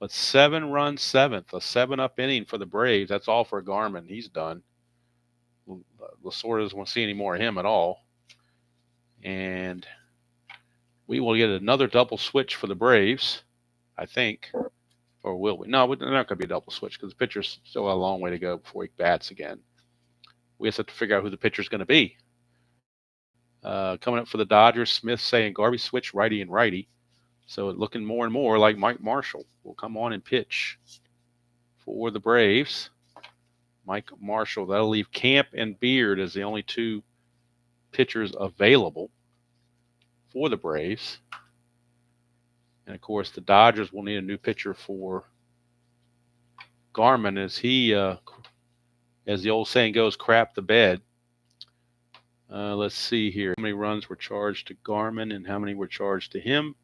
But 7-run 7th, a 7-up inning for the Braves. That's all for Garman. He's done. LaCorte doesn't want to see any more of him at all. And we will get another double switch for the Braves, I think. Or will we? No, they're not going to be a double switch because the pitcher's still a long way to go before he bats again. We just have to figure out who the pitcher's going to be. Coming up for the Dodgers, Smith saying garbage switch righty and righty. So it's looking more and more like Mike Marshall will come on and pitch for the Braves. Mike Marshall, that'll leave Camp and Beard as the only 2 pitchers available for the Braves. And, of course, the Dodgers will need a new pitcher for Garman as he, as the old saying goes, crap the bed. Let's see here. How many runs were charged to Garman and how many were charged to him?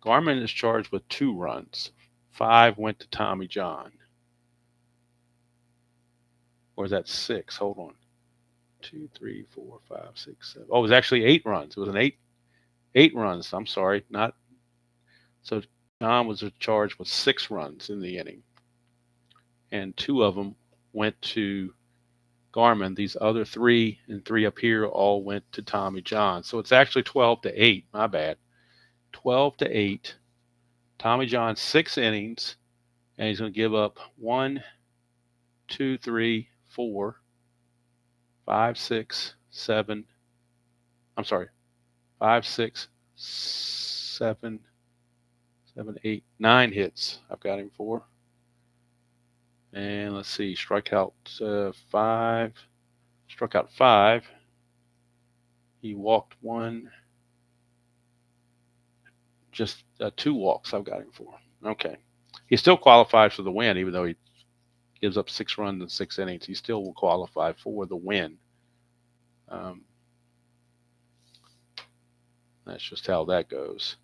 Garman is charged with 2 runs. 5 went to Tommy John. Or is that 6? Hold on. 2, 3, 4, 5, 6, 7. Oh, it was actually 8 runs. It was an 8 runs. I'm sorry. Not. So John was charged with 6 runs in the inning. And 2 of them went to Garman. These other 3 and 3 up here all went to Tommy John. So it's actually 12-8. My bad. 12-8. Tommy John 6 innings, and he's going to give up 1, 2, 3, 4, 5, 6, 7. I'm sorry, 5, 6, 7, 7, 8, 9 hits. I've got him for. And let's see, strikeout 5. Struck out 5. He walked 1. Just 2 walks I've got him for. Okay. He still qualifies for the win, even though he gives up 6 runs in 6 innings. He still will qualify for the win. That's just how that goes.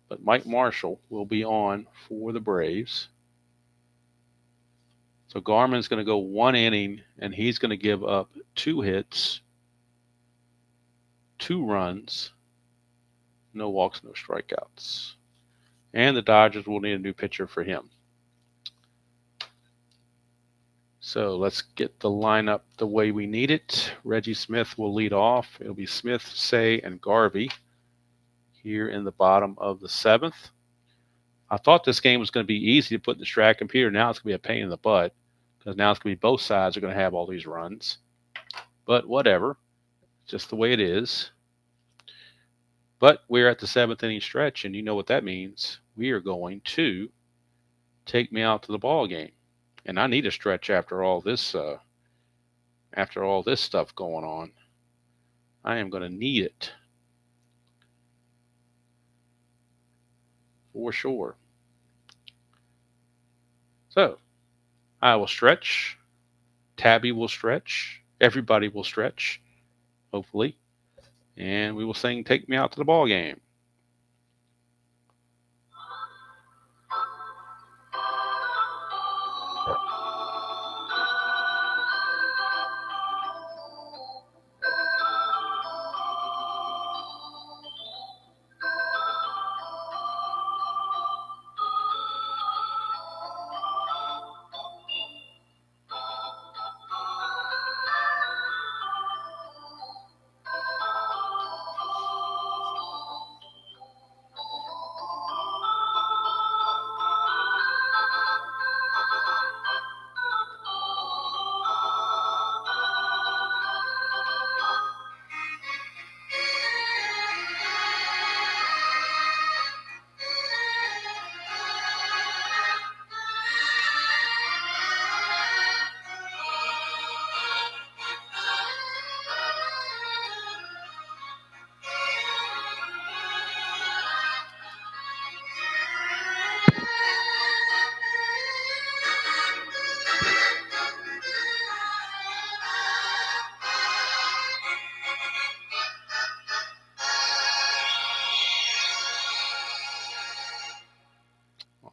But Mike Marshall will be on for the Braves. So Garman's going to go 1 inning, and he's going to give up 2 hits, 2 runs, no walks, no strikeouts. And the Dodgers will need a new pitcher for him. So let's get the lineup the way we need it. Reggie Smith will lead off. It'll be Smith, Say, and Garvey here in the bottom of the 7th. I thought this game was going to be easy to put in the Strat computer. Now it's going to be a pain in the butt because now it's going to be both sides are going to have all these runs. But whatever. It's just the way it is. But we're at the 7th inning stretch, and you know what that means. We are going to take me out to the ball game. And I need a stretch after all this stuff going on. I am going to need it. For sure. So, I will stretch. Tabby will stretch. Everybody will stretch, hopefully. And we will sing Take Me Out to the Ball Game.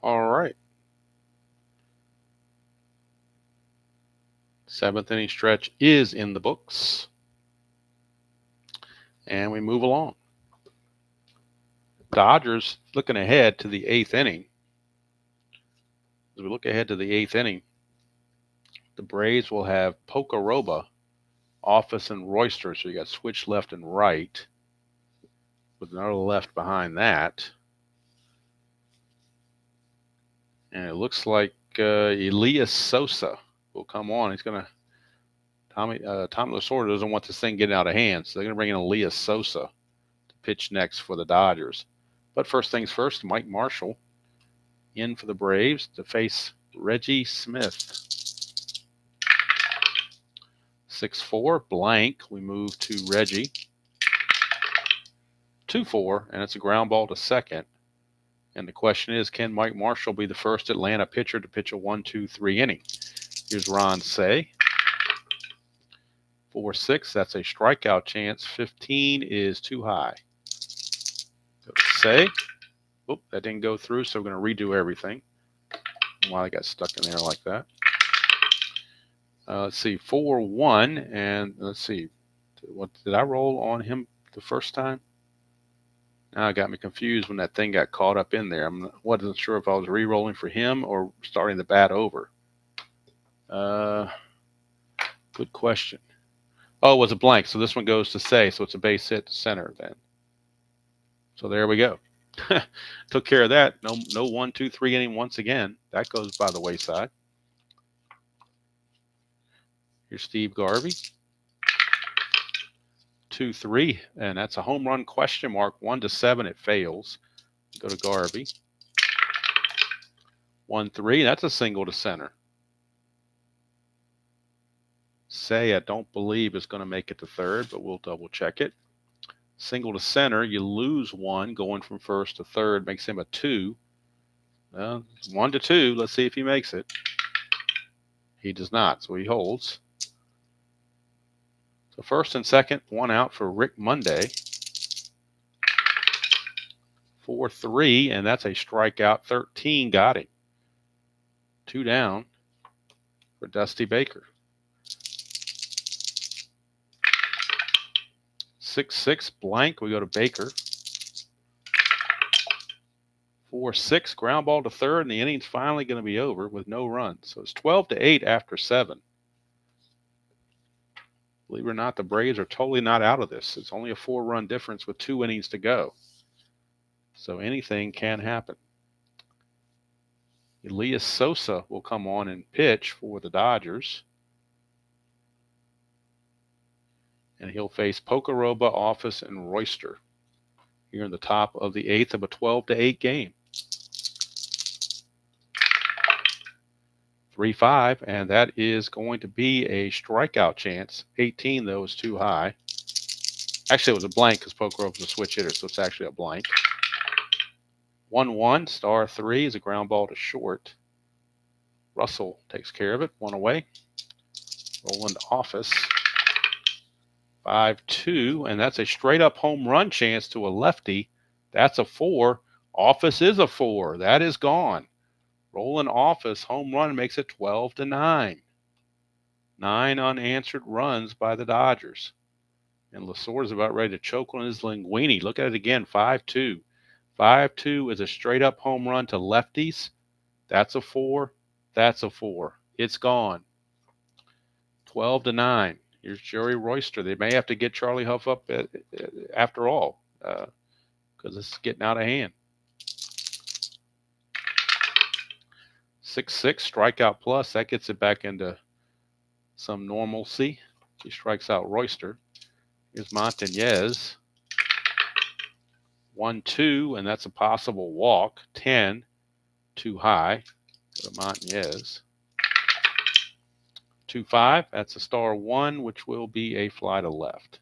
All right. 7th inning stretch is in the books. And we move along. Dodgers looking ahead to the 8th inning. As we look ahead to the 8th inning, the Braves will have Pocoroba, Office, and Royster. So you got switch left and right with another left behind that. And it looks like Elias Sosa will come on. He's going to Tommy LaCorte doesn't want this thing getting out of hand, so they're going to bring in Elias Sosa to pitch next for the Dodgers. But first things first, Mike Marshall in for the Braves to face Reggie Smith. 6-4, blank. We move to Reggie. 2-4, and it's a ground ball to second. And the question is, can Mike Marshall be the first Atlanta pitcher to pitch a 1-2-3 inning? Here's Ron Say. 4-6, that's a strikeout chance. 15 is too high. Go to Say. Oop, that didn't go through, so we're going to redo everything. Why I got stuck in there like that. Let's see, 4-1, and let's see. What did I roll on him the first time? Now it got me confused when that thing got caught up in there. I wasn't sure if I was re-rolling for him or starting the bat over. Good question. Oh, it was a blank, so this one goes to Say, so it's a base hit to center then. So there we go. Took care of that. No 1, 2, 3 inning once again. That goes by the wayside. Here's Steve Garvey. 2-3, and that's a home run question mark. 1-7, it fails. Go to Garvey. 1-3, that's a single to center. Say I don't believe it's going to make it to third, but we'll double check it. Single to center, you lose one going from first to third, makes him a 2. 1-2. Let's see if he makes it. He does not, so he holds. So first and second, 1 out for Rick Monday. 4-3, and that's a strikeout. 13 got him. 2 down for Dusty Baker. 6-6 blank. We go to Baker. 4-6 ground ball to third, and the inning's finally going to be over with no runs. So it's 12-8 after 7. Believe it or not, the Braves are totally not out of this. It's only a 4-run difference with 2 innings to go. So anything can happen. Elias Sosa will come on and pitch for the Dodgers. And he'll face Pocoroba, Office, and Royster here in the top of the 8th of a 12-8 game. 3-5, and that is going to be a strikeout chance. 18, though, is too high. Actually, it was a blank because Pocoroba was a switch hitter, so it's actually a blank. 1-1, star 3 is a ground ball to short. Russell takes care of it, 1 away. Rolling to Office. 5-2, and that's a straight-up home run chance to a lefty. That's a 4. Office is a 4. That is gone. Rolling Office, home run makes it 12-9. 9 unanswered runs by the Dodgers. And LaCorte is about ready to choke on his linguine. Look at it again, 5-2. 5-2 is a straight-up home run to lefties. That's a 4. That's a 4. It's gone. 12-9. Here's Jerry Royster. They may have to get Charlie Huff up after all because this is getting out of hand. 6-6, strikeout plus. That gets it back into some normalcy. He strikes out Royster. Here's Montañez. 1-2, and that's a possible walk. 10, too high. Go to Montañez. 2-5, that's a star 1, which will be a fly to left.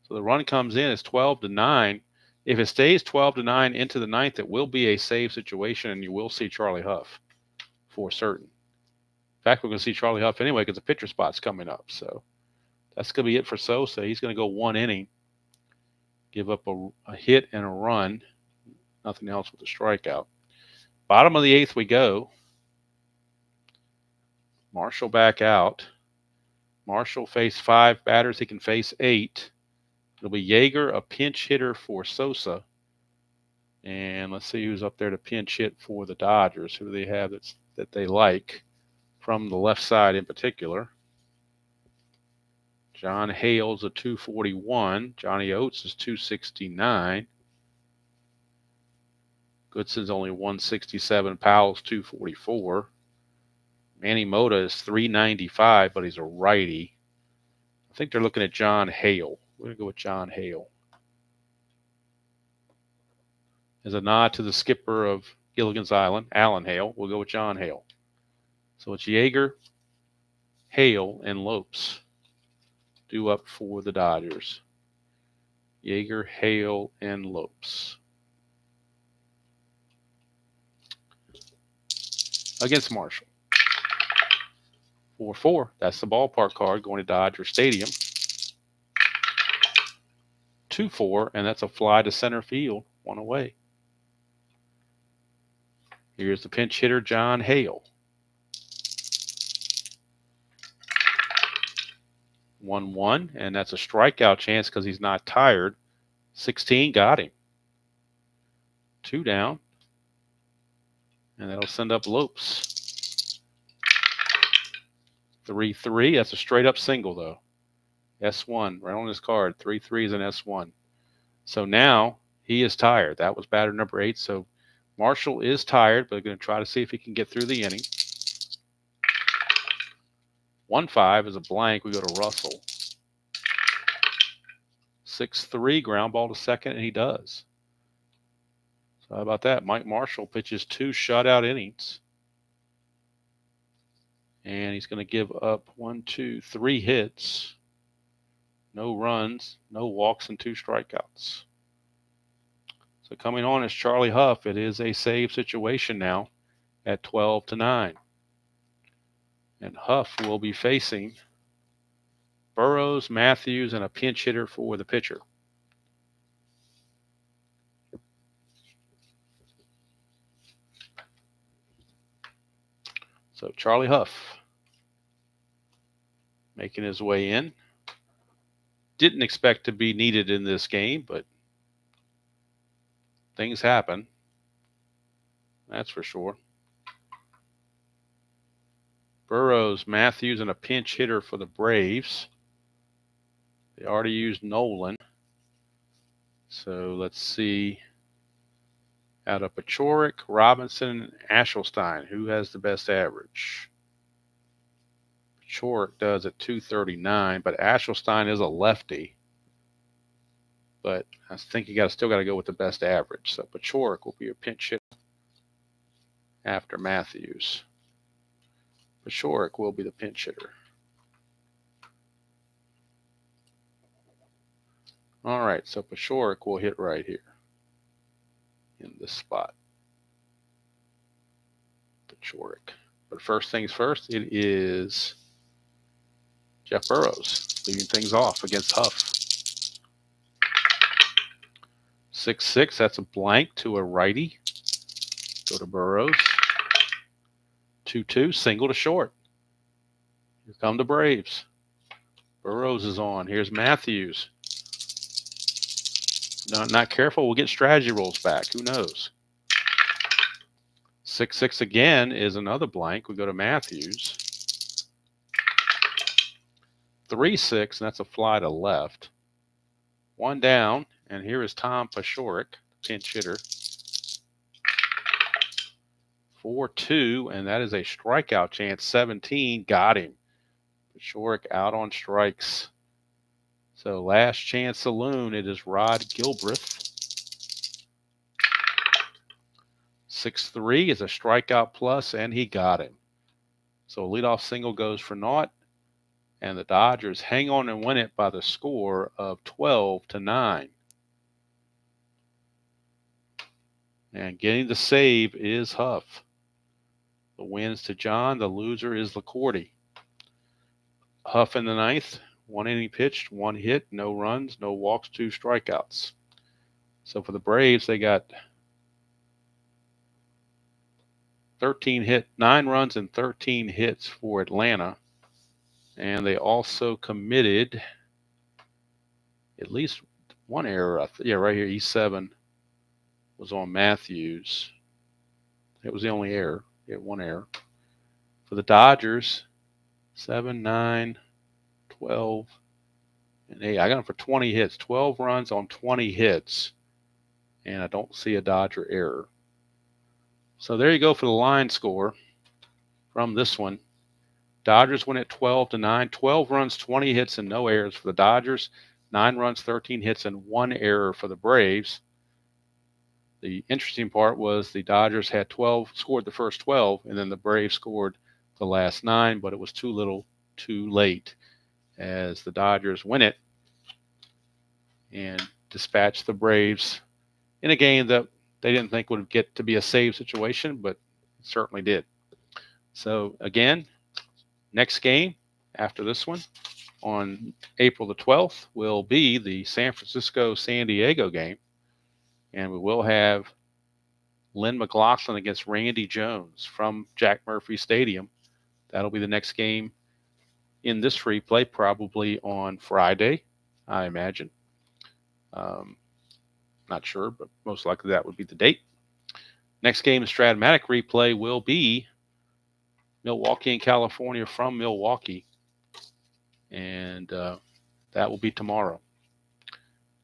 So the run comes in as 12-9. If it stays 12-9 into the 9th, it will be a save situation, and you will see Charlie Huff for certain. In fact, we're going to see Charlie Huff anyway because the pitcher spot's coming up. So that's going to be it for Sosa. He's going to go 1 inning, give up a hit and a run, nothing else with a strikeout. Bottom of the 8th we go. Marshall back out. Marshall faced 5 batters. He can face 8. It'll be Yeager, a pinch hitter for Sosa. And let's see who's up there to pinch hit for the Dodgers. Who do they have that they like from the left side in particular? John Hale's a 241. Johnny Oates is 269. Goodson's only 167. Powell's 244. Manny Mota is 395, but he's a righty. I think they're looking at John Hale. We're going to go with John Hale. As a nod to the skipper of Gilligan's Island, Alan Hale, we'll go with John Hale. So it's Yeager, Hale, and Lopes due up for the Dodgers. Yeager, Hale, and Lopes. Against Marshall. 4-4. That's the ballpark card going to Dodger Stadium. 2-4, and that's a fly to center field, 1 away. Here's the pinch hitter, John Hale. 1-1, and that's a strikeout chance because he's not tired. 16 got him. 2 down, and that'll send up Lopes. 3-3. That's a straight up single, though. S1, right on his card. 3-3 is an S1. So now He is tired. That was batter number 8. So Marshall is tired, but going to try to see if he can get through the inning. 1-5 is a blank. We go to Russell. 6-3, ground ball to second, and he does. So how about that? Mike Marshall pitches 2 shutout innings. And he's going to give up 3 hits, no runs, no walks, and 2 strikeouts. So coming on is Charlie Huff. It is a save situation now at 12-9. And Huff will be facing Burrows, Matthews, and a pinch hitter for the pitcher. So Charlie Huff making his way in. Didn't expect to be needed in this game, but things happen. That's for sure. Burrows, Matthews, and a pinch hitter for the Braves. They already used Nolan. So let's see. Out of Pachorik, Robinson, and Ashelstein, who has the best average? Pachorik does at 239, but Ashelstein is a lefty. But I think you still got to go with the best average. So Pachorik will be a pinch hitter after Matthews. Pachorik will be the pinch hitter. All right, so Pachorik will hit right here in this spot. Pachorik. But first things first, it is Jeff Burrows leading things off against Huff. 6-6, that's a blank to a righty. Go to Burrows. 2-2, single to short. Here come the Braves. Burrows is on. Here's Matthews. Not careful, we'll get strategy rolls back. Who knows? 6-6 again is another blank. We go to Matthews. 3-6, and that's a fly to left. 1 down, and here is Tom Pachorik, pinch hitter. 4-2, and that is a strikeout chance. 17, got him. Pachorik out on strikes. So last chance saloon, it is Rod Gilbreth. 6-3 is a strikeout plus, and he got him. So a leadoff single goes for naught, and the Dodgers hang on and win it by the score of 12-9. And getting the save is Huff. The win's to John. The loser is LaCorte. Huff in the ninth. 1 inning pitched, 1 hit, no runs, no walks, 2 strikeouts. So for the Braves, they got 9 runs and 13 hits for Atlanta. And they also committed at least 1 error. Yeah, right here, E7 was on Matthews. It was the only error. He had 1 error. For the Dodgers, 7, 9, 12, and 8. I got them for 20 hits. 12 runs on 20 hits. And I don't see a Dodger error. So there you go for the line score from this one. Dodgers win at 12-9. 12 runs, 20 hits, and no errors for the Dodgers. 9 runs, 13 hits, and 1 error for the Braves. The interesting part was the Dodgers had scored the first 12, and then the Braves scored the last 9, but it was too little, too late, as the Dodgers win it and dispatch the Braves in a game that they didn't think would get to be a save situation, but it certainly did. So again, next game after this one on April the 12th will be the San Francisco-San Diego game, and we will have Lynn McLaughlin against Randy Jones from Jack Murphy Stadium. That'll be the next game in this replay, probably on Friday, I imagine. Not sure, but most likely that would be the date. Next game in Strat-O-Matic replay will be Milwaukee and California from Milwaukee, and that will be tomorrow.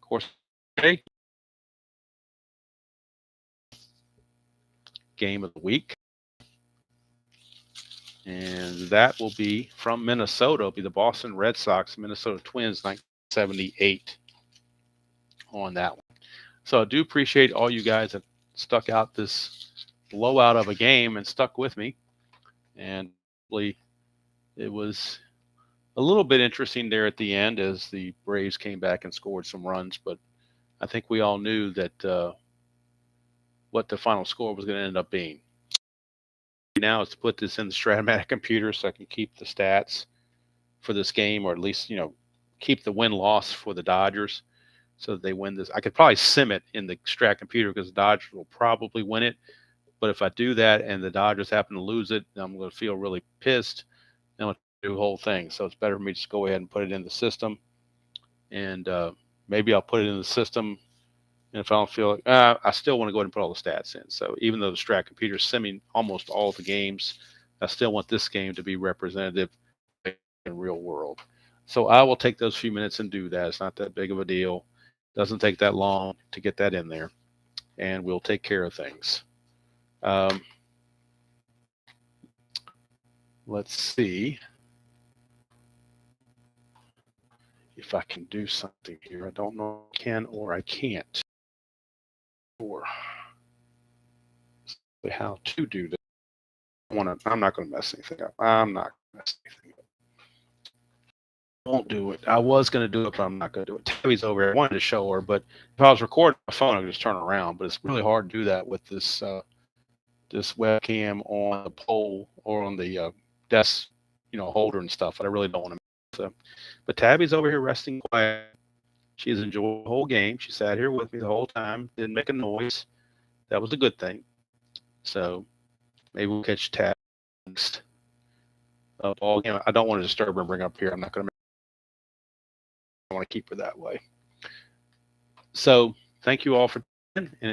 Of course, today game of the week. And that will be from Minnesota. It'll be the Boston Red Sox, Minnesota Twins, 1978 on that one. So I do appreciate all you guys that stuck out this blowout of a game and stuck with me. And it was a little bit interesting there at the end as the Braves came back and scored some runs. But I think we all knew that what the final score was going to end up being. Now is to put this in the Stratomatic computer so I can keep the stats for this game, or at least, keep the win-loss for the Dodgers so that they win this. I could probably sim it in the Strat computer because the Dodgers will probably win it. But if I do that and the Dodgers happen to lose it, I'm going to feel really pissed. I'm going to do the whole thing. So it's better for me to just go ahead and put it in the system. And maybe I'll put it in the system. And if I don't feel like, I still want to go ahead and put all the stats in. So even though the Strat computer is simming almost all of the games, I still want this game to be representative in real world. So I will take those few minutes and do that. It's not that big of a deal. Doesn't take that long to get that in there. And we'll take care of things. Let's see if I can do something here. I don't know if I can or I can't. Or how to do this. I'm not going to mess anything up. I'm not going to mess anything up. Won't do it. I was going to do it, but I'm not going to do it. Tabby's over here. I wanted to show her, but if I was recording my phone, I could just turn around. But it's really hard to do that with this this webcam on the pole or on the desk, holder and stuff. But I really don't want to. So, but Tabby's over here resting quiet. She's enjoyed the whole game. She sat here with me the whole time. Didn't make a noise. That was a good thing. So maybe we'll catch Tab next ball game. I don't want to disturb her and bring her up here. I'm not going to. I want to keep her that way. So thank you all for tuning in. And